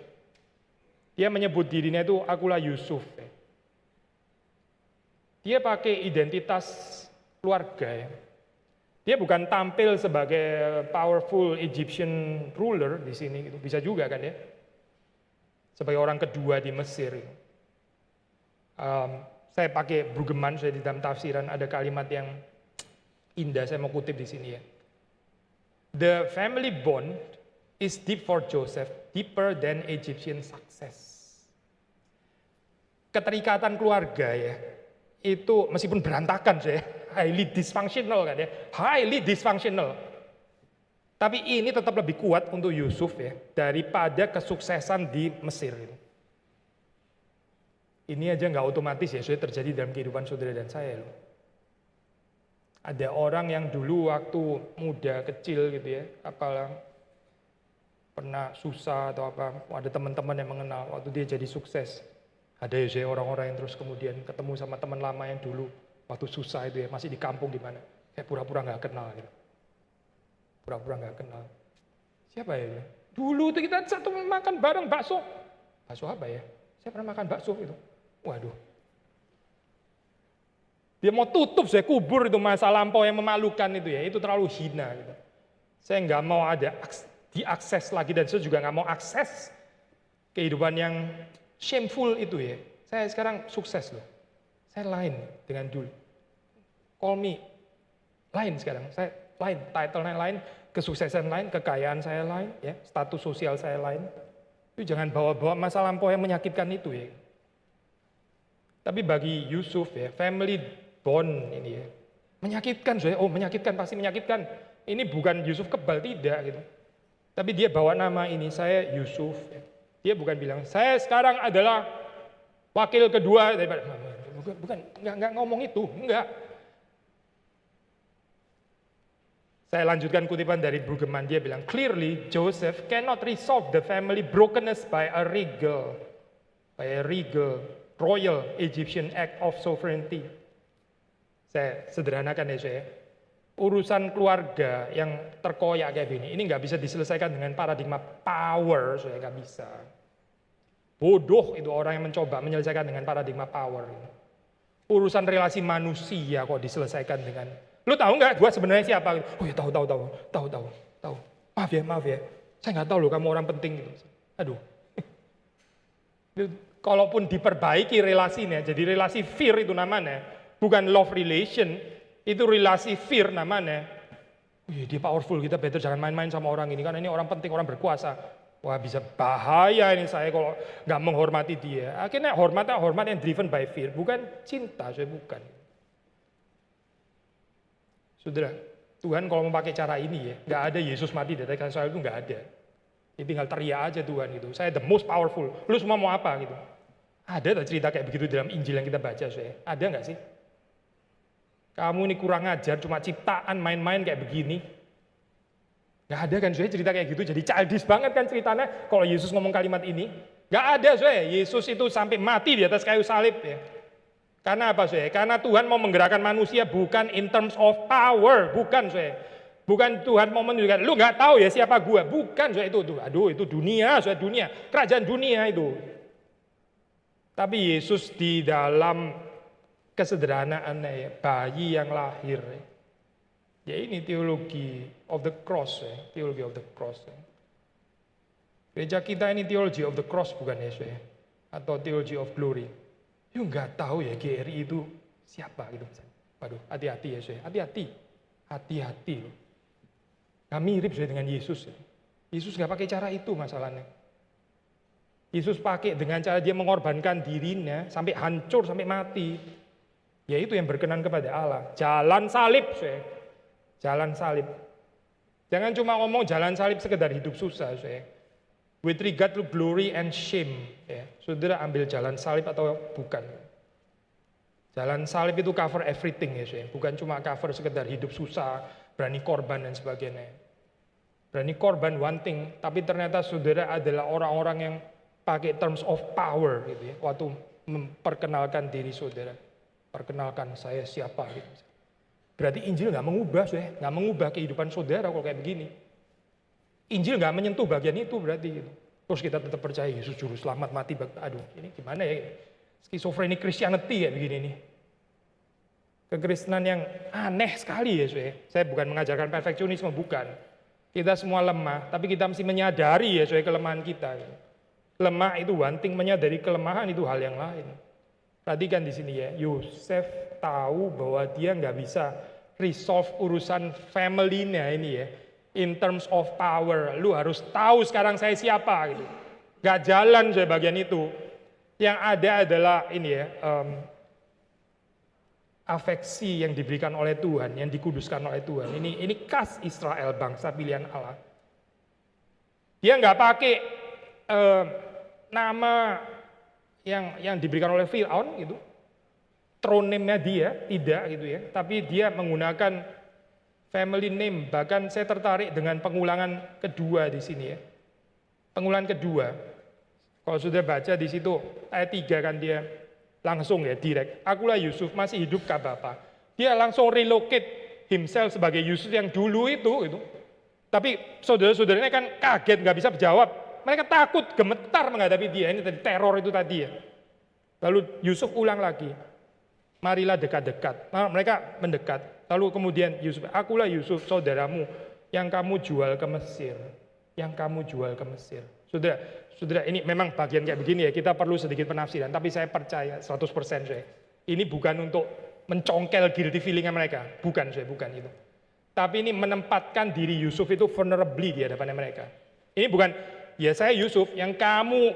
Dia menyebut dirinya itu, akulah Yusuf. Ya. Dia pakai identitas keluarga ya. Dia bukan tampil sebagai powerful Egyptian ruler di sini gitu. Bisa juga kan ya. Sebagai orang kedua di Mesir. Saya pakai Brueggemann, saya di dalam tafsiran ada kalimat yang indah, saya mau kutip di sini ya. The family bond is deep for Joseph, deeper than Egyptian success. Keterikatan keluarga ya. Itu meskipun berantakan highly dysfunctional kan ya, highly dysfunctional. Tapi ini tetap lebih kuat untuk Yusuf ya daripada kesuksesan di Mesir itu. Ini aja nggak otomatis ya sudah terjadi dalam kehidupan saudara dan saya loh. Ada orang yang dulu waktu muda kecil gitu ya, apalah pernah susah atau apa, ada teman-teman yang mengenal waktu dia jadi sukses. Ada ya orang-orang yang terus kemudian ketemu sama teman lama yang dulu waktu susah itu ya, masih di kampung di mana, kayak pura-pura nggak kenal gitu. Pura-pura nggak kenal. Siapa ya? Dulu tuh kita satu makan bareng bakso. Bakso apa ya? Saya pernah makan bakso itu. Waduh. Dia mau tutup, saya kubur itu masa lampau yang memalukan itu ya. Itu terlalu hina gitu. Saya nggak mau ada diakses lagi dan saya juga nggak mau akses kehidupan yang shameful itu ya. Saya sekarang sukses loh. Saya lain dengan dulu. Call me. Lain sekarang. Saya lain. Title-nya lain. Kesuksesan lain. Kekayaan saya lain. Ya. Status sosial saya lain. Itu jangan bawa-bawa masa lampau yang menyakitkan itu ya. Tapi bagi Yusuf ya. Family bond ini ya. Menyakitkan. Oh menyakitkan. Pasti menyakitkan. Ini bukan Yusuf kebal. Tidak gitu. Tapi dia bawa nama ini. Saya Yusuf. Ya. Dia bukan bilang. Saya sekarang adalah wakil kedua daripada bukan nggak ngomong itu, enggak. Saya lanjutkan kutipan dari Brueggemann, dia bilang, clearly Joseph cannot resolve the family brokenness by a regal royal Egyptian act of sovereignty. Saya sederhanakan ya saya. Urusan keluarga yang terkoyak kayak gini, ini nggak bisa diselesaikan dengan paradigma power, saya nggak bisa. Bodoh itu orang yang mencoba menyelesaikan dengan paradigma power. Urusan relasi manusia kok diselesaikan dengan, lu tahu nggak gue sebenarnya siapa? Oh ya tahu. Maaf ya. Saya nggak tahu loh kamu orang penting gitu. Aduh. Kalaupun diperbaiki relasinya, jadi relasi fear itu namanya, bukan love relation, itu relasi fear namanya. Dia powerful, kita better jangan main-main sama orang ini, karena ini orang penting, orang berkuasa. Wah bisa bahaya ini saya kalau nggak menghormati dia. Akhirnya hormat yang driven by fear, bukan cinta, saya bukan. Saudara, Tuhan kalau mau pakai cara ini ya, nggak ada Yesus mati di atas kayu salib itu nggak ada. Dia tinggal teriak aja Tuhan itu. Saya the most powerful. Lu semua mau apa gitu? Ada tak cerita kayak begitu dalam Injil yang kita baca saya? Ada nggak sih? Kamu ini kurang ajar, cuma ciptaan main-main kayak begini. Gak ada kan saya cerita kayak gitu, jadi childish banget kan ceritanya kalau Yesus ngomong kalimat ini. Gak ada saya, Yesus itu sampai mati di atas kayu salib ya. Karena apa saya? Karena Tuhan mau menggerakkan manusia bukan in terms of power, bukan saya. Bukan Tuhan mau menunjukkan, lu gak tahu ya siapa gua, bukan saya itu. Aduh itu dunia, saya dunia, kerajaan dunia itu. Tapi Yesus di dalam kesederhanaannya ya, bayi yang lahir ya. Ya ini teologi of the cross ya, teologi of the cross ya. Gereja kita ini teologi of the cross bukan Yesus ya, atau teologi of glory. You nggak tahu ya GRI itu siapa gitu. Waduh, hati-hati ya saya, hati-hati loh. Nggak mirip saya dengan Yesus ya. Yesus nggak pakai cara itu masalahnya. Yesus pakai dengan cara dia mengorbankan dirinya sampai hancur, sampai mati. Ya itu yang berkenan kepada Allah. Jalan salib saya. Jalan salib. Jangan cuma ngomong jalan salib sekedar hidup susah saya. With regard to glory and shame. Ya. Saudara ambil jalan salib atau bukan. Jalan salib itu cover everything ya saya. Bukan cuma cover sekedar hidup susah, berani korban dan sebagainya. Berani korban one thing, tapi ternyata saudara adalah orang-orang yang pakai terms of power gitu ya. Waktu memperkenalkan diri saudara. Perkenalkan saya siapa gitu. Berarti Injil nggak mengubah, nggak mengubah kehidupan saudara kalau kayak begini. Injil nggak menyentuh bagian itu berarti. Gitu. Terus kita tetap percaya Yesus juru selamat mati. Aduh, ini gimana ya? Skizofreni Christianity ya begini nih. Kekristenan yang aneh sekali ya, saya bukan mengajarkan perfeksionisme, bukan. Kita semua lemah, tapi kita mesti menyadari ya, kelemahan kita. Gitu. Lemah itu one thing, menyadari kelemahan itu hal yang lain. Perhatikan di sini ya, Yosef tahu bahwa dia nggak bisa resolve urusan family-nya ini ya. In terms of power, lu harus tahu sekarang saya siapa gitu. Gak jalan saya bagian itu. Yang ada adalah ini ya, afeksi yang diberikan oleh Tuhan, yang dikuduskan oleh Tuhan. Ini khas Israel, bangsa pilihan Allah. Dia nggak pakai nama yang diberikan oleh Firaun gitu. Throne name-nya dia, tidak gitu ya. Tapi dia menggunakan family name. Bahkan saya tertarik dengan pengulangan kedua di sini ya. Pengulangan kedua. Kalau sudah baca di situ ayat 3 kan dia langsung ya direct. Akulah Yusuf, masih hidup kah Bapak? Dia langsung relocate himself sebagai Yusuf yang dulu itu gitu. Tapi saudara-saudaranya kan kaget, nggak bisa jawab. Mereka takut, gemetar menghadapi dia. Ini tadi teror itu tadi ya. Lalu Yusuf ulang lagi. Marilah dekat-dekat. Nah, mereka mendekat. Lalu kemudian Yusuf, akulah Yusuf saudaramu yang kamu jual ke Mesir. Yang kamu jual ke Mesir. Saudara, ini memang bagian kayak begini ya. Kita perlu sedikit penafsiran. Tapi saya percaya 100% saya. Ini bukan untuk mencongkel guilty feeling-nya mereka. Bukan bukan itu. Tapi ini menempatkan diri Yusuf itu vulnerably di hadapan mereka. Ini bukan, ya saya Yusuf, yang kamu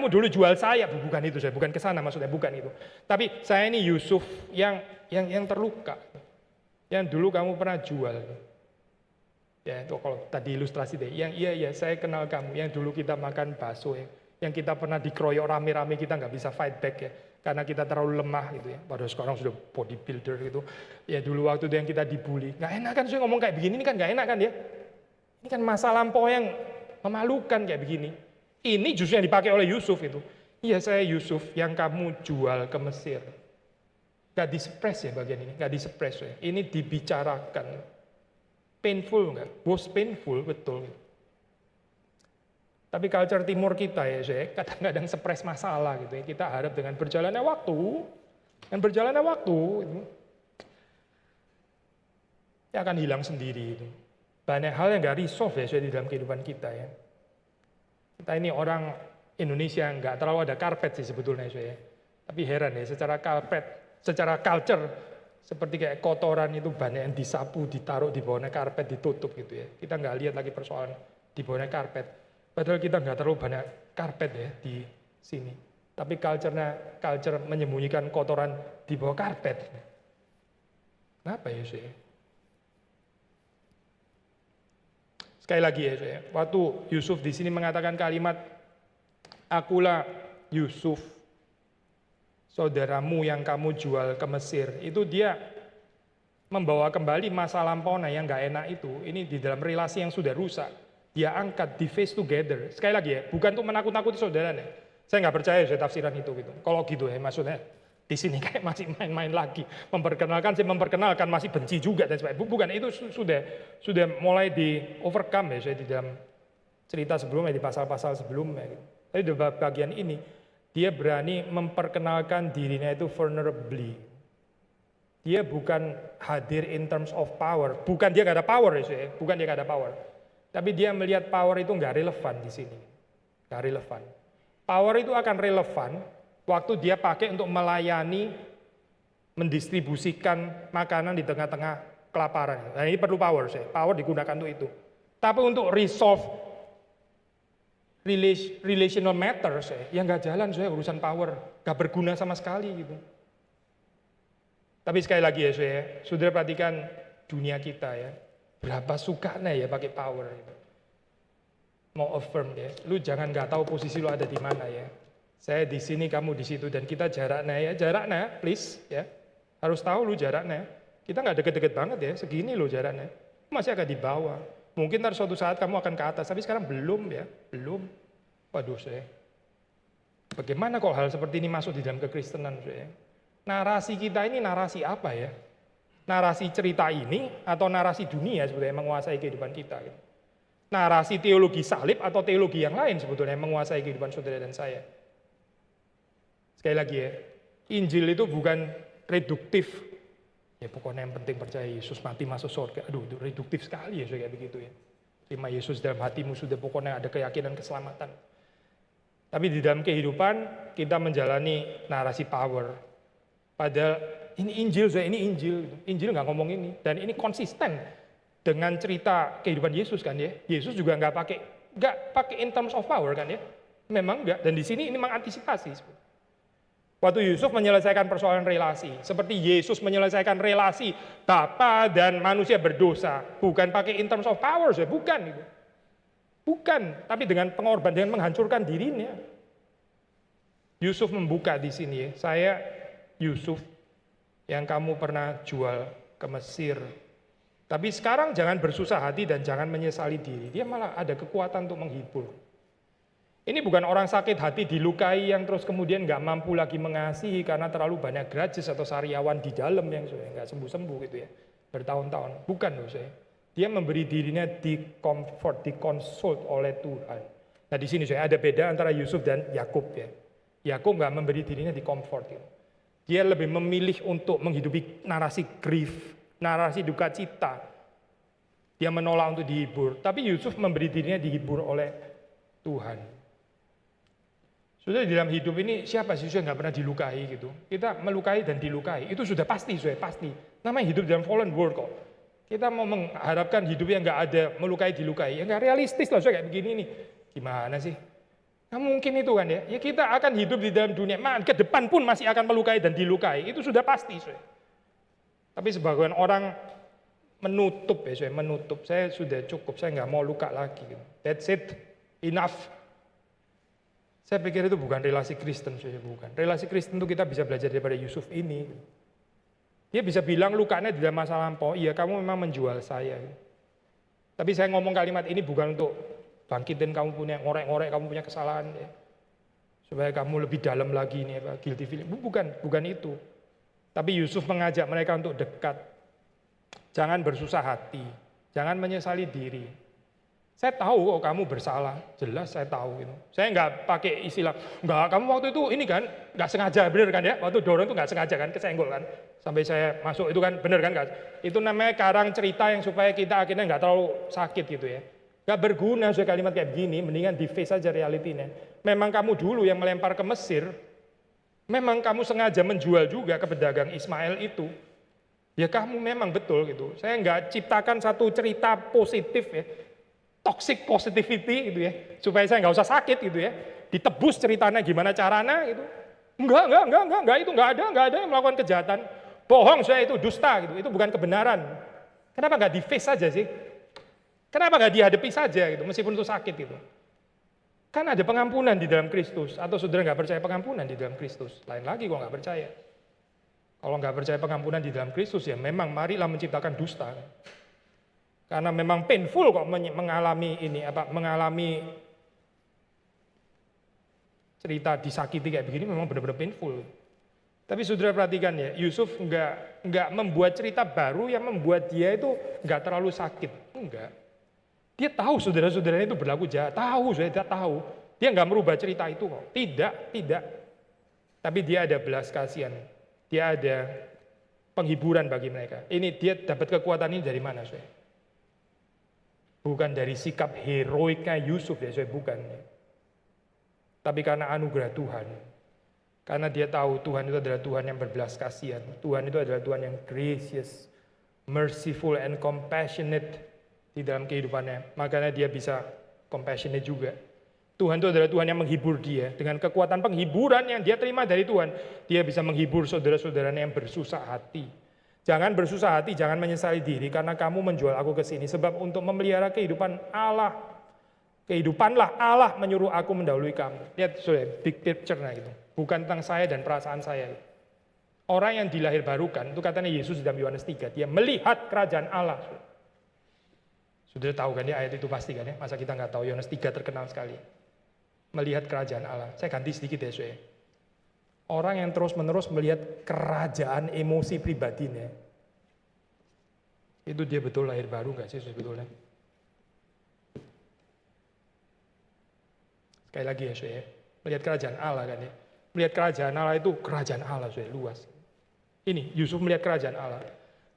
dulu jual saya. Bukan itu saya, bukan kesana maksudnya, bukan itu. Tapi saya ini Yusuf yang terluka. Yang dulu kamu pernah jual. Ya itu kalau tadi ilustrasi deh, yang iya saya kenal kamu, yang dulu kita makan bakso ya. Yang kita pernah dikeroyok rame-rame, kita nggak bisa fight back ya. Karena kita terlalu lemah gitu ya. Padahal sekarang sudah bodybuilder gitu. Ya dulu waktu itu yang kita dibully. Nggak enak kan saya ngomong kayak begini, ini kan nggak enak kan ya. Ini kan masa lampau yang memalukan kayak begini. Ini justru yang dipakai oleh Yusuf itu. Iya saya Yusuf yang kamu jual ke Mesir. Nggak disuppress ya bagian ini, nggak disuppress ya. Ini dibicarakan. Painful nggak? Was painful, betul. Tapi culture timur kita ya, saya kadang-kadang suppress masalah gitu ya. Kita harap dengan berjalannya waktu, ya akan hilang sendiri itu. Banyak hal yang nggak resolve ya saya di dalam kehidupan kita ya. Kita ini orang Indonesia nggak terlalu ada karpet sih sebetulnya saya. Tapi heran ya, secara culture seperti kayak kotoran itu banyak yang disapu, ditaruh di bawahnya karpet, ditutup gitu ya. Kita nggak lihat lagi persoalan di bawahnya karpet. Padahal kita nggak terlalu banyak karpet ya di sini. Tapi culture menyembunyikan kotoran di bawah karpet. Kenapa ya saya? Sekali lagi ya saya, waktu Yusuf di sini mengatakan kalimat, akulah Yusuf, saudaramu yang kamu jual ke Mesir. Itu dia membawa kembali masa lampaunya yang nggak enak itu. Ini di dalam relasi yang sudah rusak. Dia angkat di face together. Sekali lagi ya, bukan untuk menakut-nakuti saudaranya. Saya nggak percaya saya tafsiran itu gitu. Kalau gitu ya maksudnya di sini kayak masih main-main lagi, memperkenalkan masih benci juga dan sebagainya. Bukan, itu sudah mulai di overcome ya saya di dalam cerita sebelumnya, di pasal-pasal sebelumnya. Gitu. Tapi di bagian ini dia berani memperkenalkan dirinya itu vulnerably. Dia bukan hadir in terms of power, bukan dia nggak ada power ya saya, bukan dia nggak ada power. Tapi dia melihat power itu nggak relevan di sini. Nggak relevan. Power itu akan relevan waktu dia pakai untuk melayani, mendistribusikan makanan di tengah-tengah kelaparan. Nah ini perlu power saya. Power digunakan untuk itu. Tapi untuk resolve relational matters ya nggak jalan saya urusan power. Nggak berguna sama sekali gitu. Tapi sekali lagi ya saya, saudara perhatikan dunia kita ya. Berapa sukanya ya pakai power itu. Mau affirm ya, lu jangan nggak tahu posisi lu ada di mana ya. Saya di sini, kamu di situ, dan kita jaraknya please ya. Harus tahu lu jaraknya. Kita nggak deket-deket banget ya, segini lo jaraknya. Masih agak di bawah. Mungkin ntar suatu saat kamu akan ke atas, tapi sekarang belum ya, belum. Waduh saya. Bagaimana kok hal seperti ini masuk di dalam kekristenan saya? Narasi kita ini narasi apa ya? Narasi cerita ini atau narasi dunia sebetulnya yang menguasai kehidupan kita. Narasi teologi salib atau teologi yang lain sebetulnya yang menguasai kehidupan saudara dan saya. Sekali lagi ya, Injil itu bukan reduktif. Ya pokoknya yang penting percaya Yesus mati masuk surga. Aduh itu reduktif sekali ya kayak begitu ya. Terima Yesus dalam hatimu sudah pokoknya ada keyakinan keselamatan. Tapi di dalam kehidupan kita menjalani narasi power. Padahal ini Injil, ini Injil. Injil nggak ngomong ini. Dan ini konsisten dengan cerita kehidupan Yesus kan ya. Yesus juga nggak pakai in terms of power kan ya. Memang enggak. Dan di sini ini mengantisipasi. Waktu Yusuf menyelesaikan persoalan relasi. Seperti Yesus menyelesaikan relasi Bapa dan manusia berdosa. Bukan pakai in terms of power. Bukan itu. Bukan. Tapi dengan pengorbanan, dengan menghancurkan dirinya. Yusuf membuka di sini ya. Saya Yusuf yang kamu pernah jual ke Mesir. Tapi sekarang jangan bersusah hati dan jangan menyesali diri. Dia malah ada kekuatan untuk menghibur. Ini bukan orang sakit hati dilukai yang terus kemudian nggak mampu lagi mengasihi karena terlalu banyak grudges atau sariawan di dalam yang nggak sembuh-sembuh gitu ya. Bertahun-tahun. Bukan loh saya. Dia memberi dirinya dikonsult oleh Tuhan. Nah di sini saya ada beda antara Yusuf dan Yakub ya. Yakub nggak memberi dirinya dikomfort. Ya. Dia lebih memilih untuk menghidupi narasi grief, narasi duka cita. Dia menolak untuk dihibur. Tapi Yusuf memberi dirinya dihibur oleh Tuhan. Sudah di dalam hidup ini siapa sih yang nggak pernah dilukai gitu? Kita melukai dan dilukai itu sudah pasti, pasti. Namanya hidup dalam fallen world kok. Kita mau mengharapkan hidup yang nggak ada melukai dilukai, ya nggak realistis lah kayak begini nih. Gimana sih? Nggak mungkin itu kan ya? Ya kita akan hidup di dalam dunia, ke depan pun masih akan melukai dan dilukai, itu sudah pasti. Tapi sebagian orang menutup ya, menutup. Saya sudah cukup, saya nggak mau luka lagi. That's it, enough. Saya pikir itu bukan relasi Kristen, bukan. Relasi Kristen itu kita bisa belajar daripada Yusuf ini. Dia bisa bilang lukanya di dalam masa lampau, iya kamu memang menjual saya. Tapi saya ngomong kalimat ini bukan untuk bangkitin kamu punya ngorek-ngorek, kamu punya kesalahan. Ya. Supaya kamu lebih dalam lagi nih, guilty feeling. Bukan itu. Tapi Yusuf mengajak mereka untuk dekat. Jangan bersusah hati, jangan menyesali diri. Saya tahu kok kamu bersalah, jelas saya tahu gitu. Saya nggak pakai istilah, nggak kamu waktu itu ini kan, nggak sengaja, bener kan ya? Waktu dorong itu nggak sengaja kan, kesenggol kan, sampai saya masuk itu kan, bener kan? Itu namanya karang cerita yang supaya kita akhirnya nggak terlalu sakit gitu ya. Nggak berguna kalimat kayak begini, mendingan di face aja realitinya. Memang kamu dulu yang melempar ke Mesir, memang kamu sengaja menjual juga ke pedagang Ismail itu. Ya kamu memang betul gitu. Saya nggak ciptakan satu cerita positif ya. Toxic positivity gitu ya, supaya saya nggak usah sakit gitu ya, ditebus ceritanya gimana caranya gitu. Enggak, itu nggak ada yang melakukan kejahatan. Bohong saya itu dusta gitu, itu bukan kebenaran. Kenapa nggak di face saja sih? Kenapa nggak dihadapi saja gitu, meskipun itu sakit gitu. Kan ada pengampunan di dalam Kristus, atau saudara nggak percaya pengampunan di dalam Kristus? Lain lagi kalau nggak percaya. Kalau nggak percaya pengampunan di dalam Kristus ya memang marilah menciptakan dusta. Karena memang painful kok mengalami ini mengalami cerita disakiti kayak begini memang benar-benar painful. Tapi saudara perhatikan ya, Yusuf nggak membuat cerita baru yang membuat dia itu nggak terlalu sakit, enggak. Dia tahu saudara-saudaranya itu berlaku jahat, dia tahu. Dia nggak merubah cerita itu kok, tidak. Tapi dia ada belas kasihan, dia ada penghiburan bagi mereka. Ini dia dapat kekuatan ini dari mana, saudara? Bukan dari sikap heroiknya Yusuf ya, bukan. Tapi karena anugerah Tuhan. Karena dia tahu Tuhan itu adalah Tuhan yang berbelas kasihan. Tuhan itu adalah Tuhan yang gracious, merciful and compassionate di dalam kehidupannya. Makanya dia bisa compassionate juga. Tuhan itu adalah Tuhan yang menghibur dia. Dengan kekuatan penghiburan yang dia terima dari Tuhan, dia bisa menghibur saudara-saudaranya yang bersusah hati. Jangan bersusah hati, jangan menyesali diri karena kamu menjual aku ke sini. Sebab untuk memelihara kehidupan Allah, kehidupanlah Allah menyuruh aku mendahului kamu. Lihat saudara, big picture-nya gitu. Bukan tentang saya dan perasaan saya. Orang yang dilahir barukan, itu katanya Yesus dalam Yohanes 3, dia melihat kerajaan Allah. Sudah tahu kan ya ayat itu pasti kan ya, masa kita nggak tahu, Yohanes 3 terkenal sekali. Melihat kerajaan Allah. Saya ganti sedikit ya saudara. Orang yang terus-menerus melihat kerajaan emosi pribadinya. Itu dia betul lahir baru nggak sih sebetulnya? Sekali lagi ya saudara, melihat kerajaan Allah kan ya. Melihat kerajaan Allah itu kerajaan Allah saudara, luas. Ini Yusuf melihat kerajaan Allah.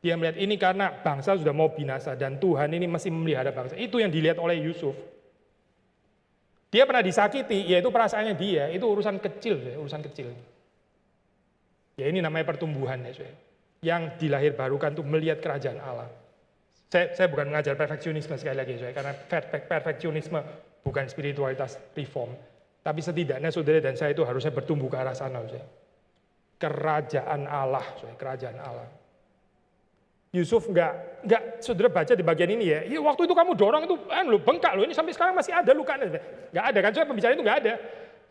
Dia melihat ini karena bangsa sudah mau binasa dan Tuhan ini masih memelihara bangsa. Itu yang dilihat oleh Yusuf. Dia pernah disakiti, yaitu perasaannya dia, itu urusan kecil, urusan kecil. Ya ini namanya pertumbuhan ya, yang dilahir barukan itu melihat kerajaan Allah. Saya bukan mengajar perfeksionisme sekali lagi, karena perfeksionisme bukan spiritualitas reform. Tapi setidaknya saudara dan saya itu harusnya bertumbuh ke arah sana. Kerajaan Allah, kerajaan Allah. Yusuf nggak saudara baca di bagian ini ya, waktu itu kamu dorong itu bengkak ini sampai sekarang masih ada lukanya. Nggak ada kan, pembicaraan itu nggak ada.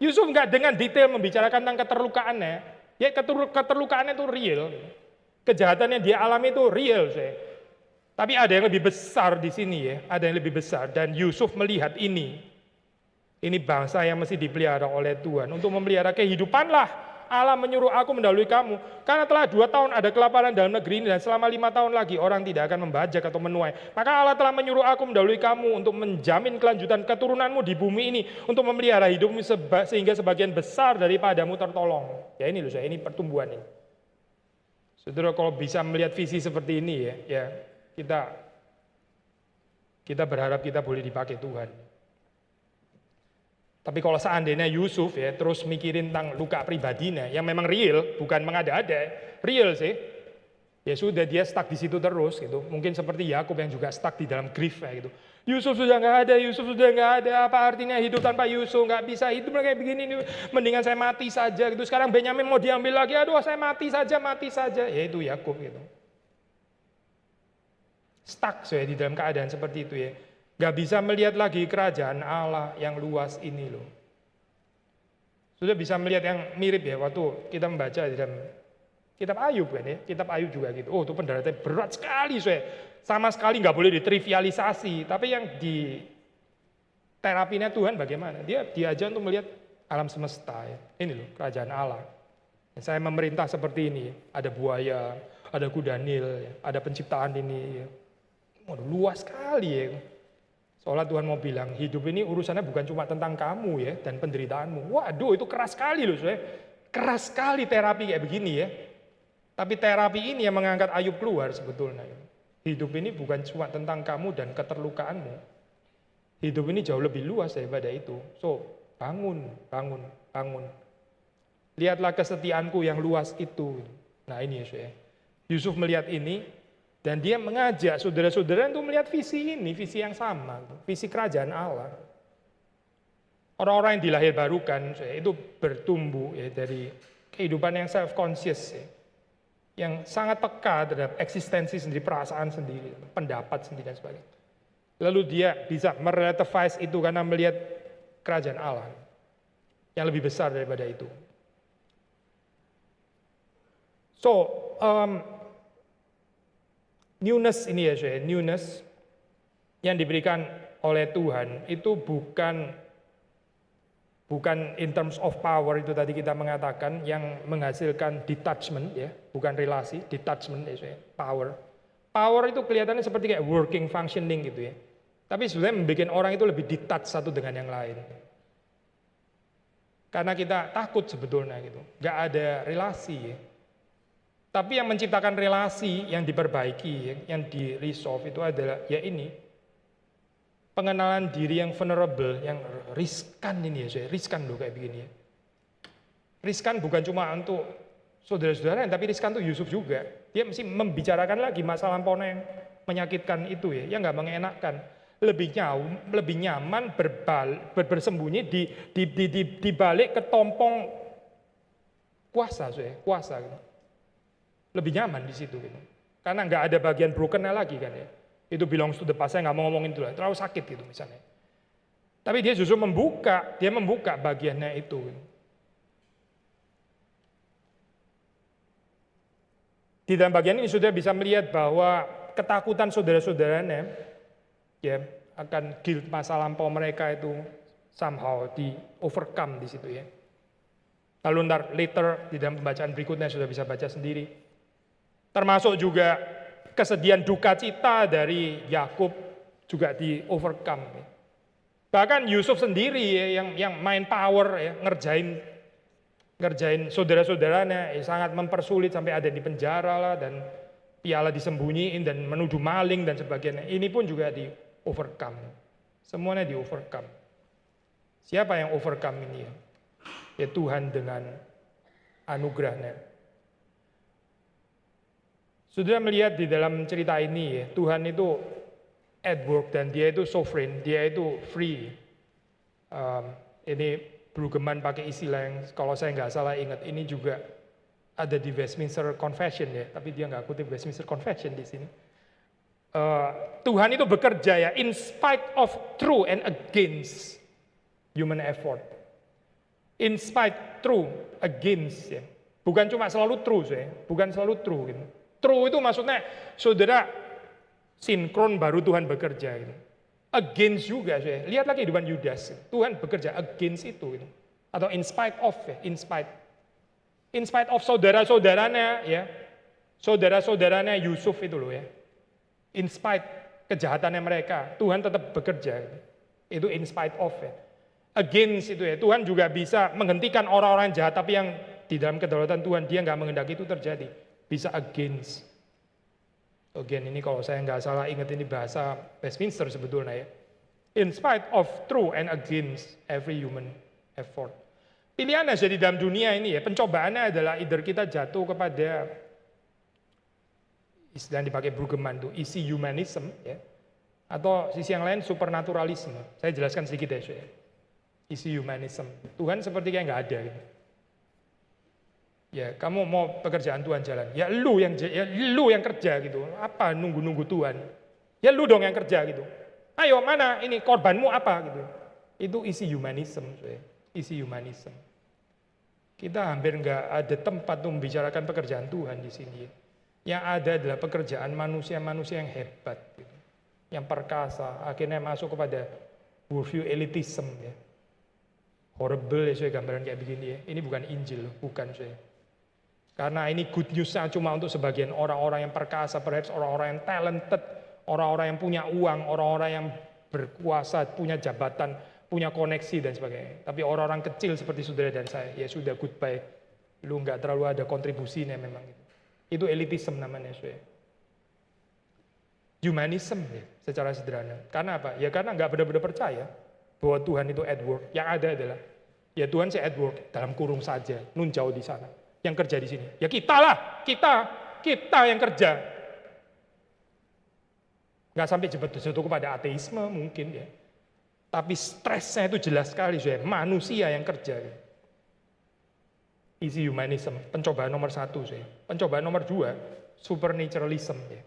Yusuf nggak dengan detail membicarakan tentang keterlukaannya. Ya keterlukaannya itu real. Kejahatan yang dia alami itu real. Tapi ada yang lebih besar di sini ya. Ada yang lebih besar. Dan Yusuf melihat ini. Ini bangsa yang mesti dipelihara oleh Tuhan. Untuk memelihara kehidupanlah Allah menyuruh aku mendahului kamu. Karena telah 2 tahun ada kelaparan dalam negeri ini dan selama 5 tahun lagi orang tidak akan membajak atau menuai. Maka Allah telah menyuruh aku mendahului kamu untuk menjamin kelanjutan keturunanmu di bumi ini. Untuk memelihara hidupmu sehingga sebagian besar daripadamu tertolong. Ya ini loh saya, ini pertumbuhan ini. Saudara kalau bisa melihat visi seperti ini ya kita berharap kita boleh dipakai Tuhan. Tapi kalau seandainya Yusuf ya terus mikirin tentang luka pribadinya yang memang real, bukan mengada-ada, real sih. Ya sudah dia stuck di situ terus gitu. Mungkin seperti Yakub yang juga stuck di dalam grief kayak gitu. Yusuf sudah nggak ada, Yusuf sudah nggak ada. Apa artinya hidup tanpa Yusuf? Nggak bisa hidup kayak begini. Mendingan saya mati saja gitu. Sekarang Benyamin mau diambil lagi. Aduh saya mati saja, mati saja. Ya itu Yakub gitu. Stuck saya di dalam keadaan seperti itu ya. Gak bisa melihat lagi kerajaan Allah yang luas ini loh. Sudah bisa melihat yang mirip ya waktu kita membaca di dalam kitab Ayub kan ya. Kitab Ayub juga gitu. Oh itu pendaratannya berat sekali saya. Sama sekali gak boleh ditrivialisasi. Tapi yang di terapinya Tuhan bagaimana? Dia diajar untuk melihat alam semesta ya. Ini loh kerajaan Allah. Saya memerintah seperti ini. Ada buaya, ada kuda Nil, ya. Ada penciptaan ini ya. Oh, luas sekali ya. Seolah Tuhan mau bilang, hidup ini urusannya bukan cuma tentang kamu ya, dan penderitaanmu. Waduh, itu keras sekali loh, saya. Keras sekali terapi kayak begini ya. Tapi terapi ini yang mengangkat Ayub keluar sebetulnya. Hidup ini bukan cuma tentang kamu dan keterlukaanmu. Hidup ini jauh lebih luas daripada itu. So, bangun. Lihatlah kesetiaanku yang luas itu. Nah ini ya, saya. Yusuf melihat ini, dan dia mengajak saudara-saudara untuk melihat visi ini, visi yang sama, visi kerajaan Allah. Orang-orang yang dilahirbarukan itu bertumbuh ya, dari kehidupan yang self-conscious, ya, yang sangat peka terhadap eksistensi sendiri, perasaan sendiri, pendapat sendiri dan sebagainya. Lalu dia bisa merelativize itu karena melihat kerajaan Allah yang lebih besar daripada itu. So, newness ini ya saya, newness yang diberikan oleh Tuhan itu bukan in terms of power itu tadi kita mengatakan yang menghasilkan detachment ya, bukan relasi, detachment ya saya, power. Power itu kelihatannya seperti kayak working, functioning gitu ya. Tapi sebenarnya membuat orang itu lebih detach satu dengan yang lain. Karena kita takut sebetulnya gitu, nggak ada relasi ya. Tapi yang menciptakan relasi, yang diperbaiki, yang di-resolve itu adalah ya ini. Pengenalan diri yang vulnerable, yang riskan ini ya, saya riskan loh kayak begini ya. Riskan bukan cuma untuk saudara-saudara, tapi riskan untuk Yusuf juga. Dia mesti membicarakan lagi masalah lampaunya yang menyakitkan itu ya, yang nggak mengenakkan. Lebih nyaman bersembunyi di balik ketompong kuasa, saya kuasa gitu. Lebih nyaman di situ gitu. Karena nggak ada bagian brokennya lagi kan ya. Itu belongs to the past, saya nggak mau ngomongin itu lah, terlalu sakit gitu misalnya. Tapi dia justru membuka bagiannya itu. Di dalam bagian ini sudah bisa melihat bahwa ketakutan saudara-saudaranya ya akan guilt masa lampau mereka itu somehow di overcome di situ ya. Lalu later di dalam pembacaan berikutnya sudah bisa baca sendiri. Termasuk juga kesedihan duka cita dari Yakub juga di overcome. Bahkan Yusuf sendiri ya, yang main power ya, ngerjain saudara-saudaranya ya, sangat mempersulit sampai ada di penjara lah dan piala disembunyiin dan menuduh maling dan sebagainya. Ini pun juga di overcome. Semuanya di overcome. Siapa yang overcome ini ya? Ya Tuhan dengan anugerahnya. Saudara melihat di dalam cerita ini ya, Tuhan itu at work dan dia itu sovereign, dia itu free. Ini Brueggemann pakai istilah yang kalau saya nggak salah ingat, ini juga ada di Westminster Confession ya, tapi dia nggak kutip Westminster Confession di sini. Tuhan itu bekerja ya, in spite of true and against human effort. In spite, true, against ya. Bukan cuma selalu true ya, bukan selalu true gitu. True itu maksudnya saudara sinkron baru Tuhan bekerja gitu. Against juga saya. Lihatlah kehidupan Yudas. Tuhan bekerja against itu gitu. Atau in spite of ya, in spite. In spite of saudara-saudaranya, ya, saudara-saudaranya Yusuf itu loh ya. In spite kejahatannya mereka, Tuhan tetap bekerja. Itu in spite of ya. Against itu ya, Tuhan juga bisa menghentikan orang-orang jahat, tapi yang di dalam kedaulatan Tuhan, dia nggak menghendaki itu terjadi. Bisa against. Again, ini kalau saya nggak salah ingat ini bahasa Westminster sebetulnya ya. In spite of true and against every human effort. Pilihan aja di dalam dunia ini ya, pencobaannya adalah either kita jatuh kepada istilah yang dipakai Brueggemann tuh, isi humanism ya, atau sisi yang lain supernaturalisme. Saya jelaskan sedikit ya. Isi humanism. Tuhan seperti kayak nggak ada gitu. Ya, kamu mau pekerjaan Tuhan jalan. Ya lu yang kerja gitu. Apa nunggu-nunggu Tuhan? Ya lu dong yang kerja gitu. Ayo mana ini korbanmu apa gitu. Itu isi humanism, isi humanism. Kita hampir nggak ada tempat untuk membicarakan pekerjaan Tuhan di sini. Yang ada adalah pekerjaan manusia-manusia yang hebat, gitu. Yang perkasa. Akhirnya masuk kepada worldview elitism ya. Horrible ya, saya gambaran kayak begini ya. Ini bukan Injil, bukan saya. Karena ini good news-nya cuma untuk sebagian orang-orang yang perkasa, perhaps orang-orang yang talented, orang-orang yang punya uang, orang-orang yang berkuasa, punya jabatan, punya koneksi dan sebagainya. Tapi orang-orang kecil seperti saudara dan saya, ya sudah goodbye. Lu nggak terlalu ada kontribusinya memang. Itu elitism namanya saya. Humanism ya, secara sederhana. Karena apa? Ya karena nggak benar-benar percaya bahwa Tuhan itu at work. Yang ada adalah, ya Tuhan saya at work, dalam kurung saja, nun jauh di sana. Yang kerja di sini. Ya kita lah, kita yang kerja. Nggak sampai jatuh kepada ateisme mungkin ya. Tapi stresnya itu jelas sekali, saya. Manusia yang kerja. Isi humanism, pencobaan nomor 1, saya. Pencobaan nomor 2, supernaturalism ya.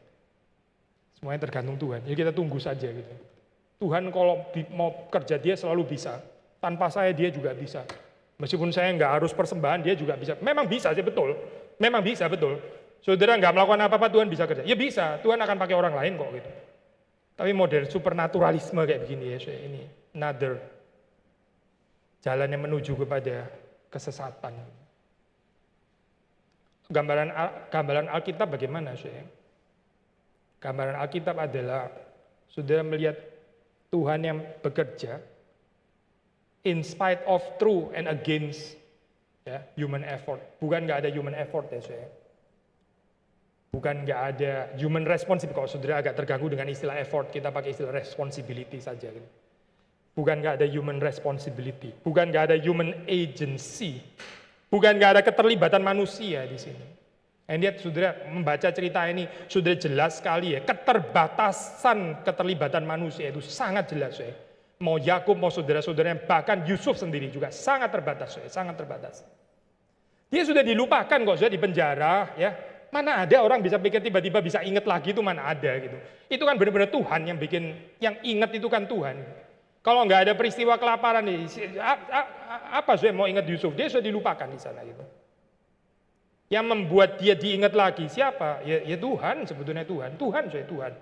Semuanya tergantung Tuhan. Jadi kita tunggu saja gitu. Tuhan kalau mau kerja dia selalu bisa. Tanpa saya dia juga bisa. Meskipun saya nggak harus persembahan dia juga bisa. Memang bisa sih betul. Memang bisa betul. Saudara nggak melakukan apa-apa Tuhan bisa kerja. Ya bisa. Tuhan akan pakai orang lain kok gitu. Tapi model supernaturalisme kayak begini ya. Ini another jalan yang menuju kepada kesesatan. Gambaran Alkitab bagaimana saya? Gambaran Alkitab adalah saudara melihat Tuhan yang bekerja in spite of true and against ya, human effort. Bukan nggak ada human effort ya saya. Bukan nggak ada human responsibility. Kalau saudara agak terganggu dengan istilah effort, kita pakai istilah responsibility saja. Gitu. Bukan nggak ada human responsibility. Bukan nggak ada human agency. Bukan nggak ada keterlibatan manusia di sini. And yet, saudara membaca cerita ini, sudah jelas sekali ya, keterbatasan keterlibatan manusia itu sangat jelas ya. Mau Yakub, mau saudara-saudaranya, bahkan Yusuf sendiri juga sangat terbatas ya, sangat terbatas. Dia sudah dilupakan kok, sudah di penjara ya. Mana ada orang bisa pikir tiba-tiba bisa ingat lagi itu mana ada gitu. Itu kan benar-benar Tuhan yang bikin, yang ingat itu kan Tuhan. Kalau nggak ada peristiwa kelaparan nih, apa saya mau ingat Yusuf? Dia sudah dilupakan di sana gitu. Yang membuat dia diingat lagi siapa? Ya Tuhan, sebetulnya Tuhan. Tuhan.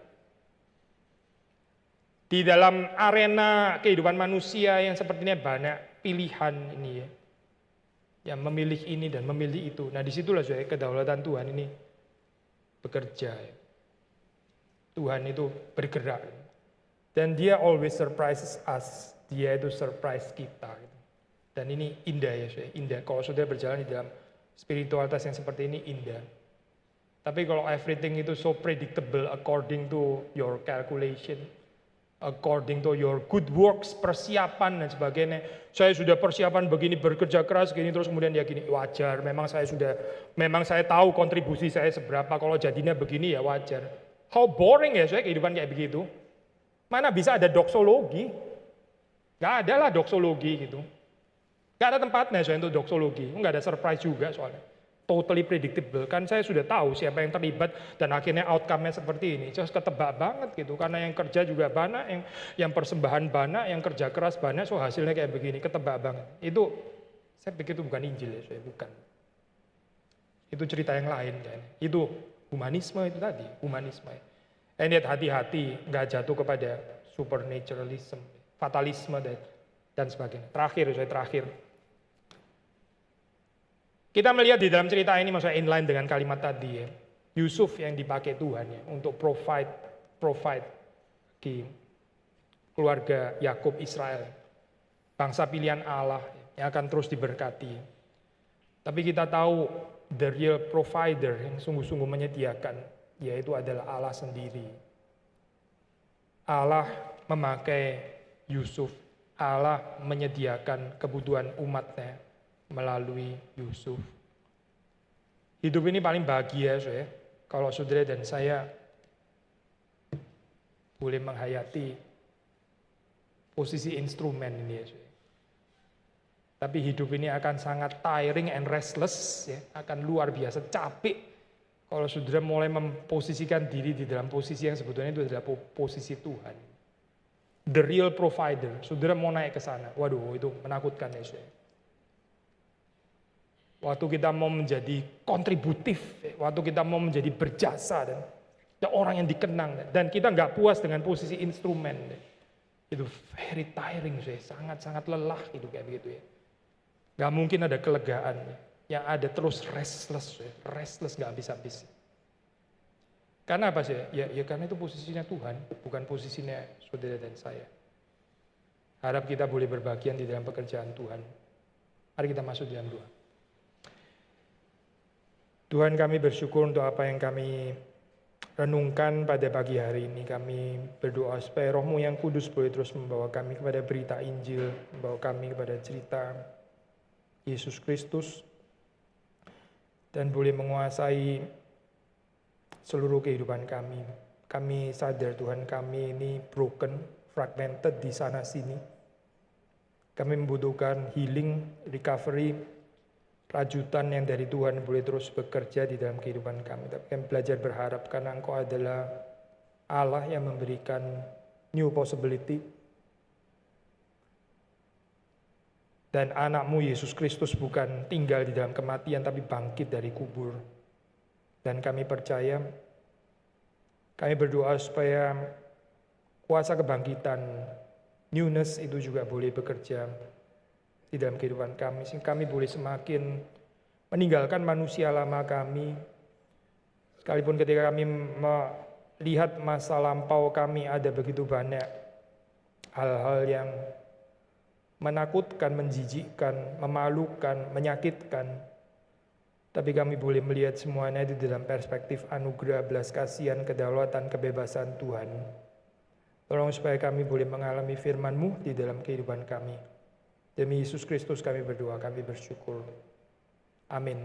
Di dalam arena kehidupan manusia yang sepertinya banyak pilihan ini ya. Yang memilih ini dan memilih itu. Nah disitulah saya kedaulatan Tuhan ini bekerja. Ya. Tuhan itu bergerak. Dan dia always surprises us. Dia itu surprise kita. Dan ini indah ya saya. Indah. Kalau sudah berjalan di dalam spiritualitas yang seperti ini indah. Tapi kalau everything itu so predictable according to your calculation, according to your good works, persiapan dan sebagainya. Saya sudah persiapan begini, bekerja keras gini, terus kemudian ya gini, wajar. Memang saya tahu kontribusi saya seberapa, kalau jadinya begini ya wajar. How boring ya saya kehidupan kayak begitu. Mana bisa ada doksologi? Gak ada lah doksologi gitu. Gak ada tempatnya saya untuk doksologi, nggak ada surprise juga soalnya. Totally predictable, kan saya sudah tahu siapa yang terlibat dan akhirnya outcome-nya seperti ini. Just ketebak banget gitu, karena yang kerja juga banyak, yang persembahan banyak, yang kerja keras banyak, so hasilnya kayak begini, ketebak banget. Itu, saya pikir itu bukan Injil ya, saya bukan. Itu cerita yang lain kan. Itu humanisme itu tadi, humanisme. And yet hati-hati, nggak jatuh kepada supernaturalism, fatalisme dan sebagainya. Terakhir. Kita melihat di dalam cerita ini, maksudnya inline dengan kalimat tadi ya, Yusuf yang dipakai Tuhan ya, untuk provide di keluarga Yakub Israel, bangsa pilihan Allah yang akan terus diberkati. Tapi kita tahu the real provider yang sungguh-sungguh menyediakan, yaitu adalah Allah sendiri. Allah memakai Yusuf, Allah menyediakan kebutuhan umatnya melalui Yusuf. Hidup ini paling bahagia ya, kalau saudara dan saya boleh menghayati posisi instrumen ini ya. Tapi hidup ini akan sangat tiring and restless ya, akan luar biasa capek kalau saudara mulai memposisikan diri di dalam posisi yang sebetulnya itu adalah posisi Tuhan. The real provider, saudara mau naik ke sana, waduh itu menakutkan ya. Waktu kita mau menjadi kontributif, waktu kita mau menjadi berjasa dan orang yang dikenang, dan kita nggak puas dengan posisi instrumen, itu very tiring, sangat-sangat lelah gitu kayak begitu ya. Gak mungkin ada kelegaan, yang ada terus restless gak habis-habis. Karena apa sih? Ya karena itu posisinya Tuhan, bukan posisinya saudara dan saya. Harap kita boleh berbagian di dalam pekerjaan Tuhan. Mari kita masuk dalam doa. Tuhan, kami bersyukur untuk apa yang kami renungkan pada pagi hari ini. Kami berdoa supaya Roh-Mu yang kudus boleh terus membawa kami kepada berita Injil, membawa kami kepada cerita Yesus Kristus, dan boleh menguasai seluruh kehidupan kami. Kami sadar Tuhan, kami ini broken, fragmented di sana sini. Kami membutuhkan healing, recovery, rajutan yang dari Tuhan boleh terus bekerja di dalam kehidupan kami. Tapi kami belajar berharap karena Engkau adalah Allah yang memberikan new possibility. Dan anak-Mu Yesus Kristus bukan tinggal di dalam kematian, tapi bangkit dari kubur. Dan kami percaya, kami berdoa supaya kuasa kebangkitan, newness itu juga boleh bekerja di dalam kehidupan kami. Sehingga kami boleh semakin meninggalkan manusia lama kami. Sekalipun ketika kami melihat masa lampau kami ada begitu banyak hal-hal yang menakutkan, menjijikkan, memalukan, menyakitkan. Tapi kami boleh melihat semuanya itu dalam perspektif anugerah, belas kasihan, kedaulatan, kebebasan Tuhan. Tolong supaya kami boleh mengalami firman-Mu di dalam kehidupan kami. Demi Yesus Kristus kami berdoa, kami bersyukur. Amin.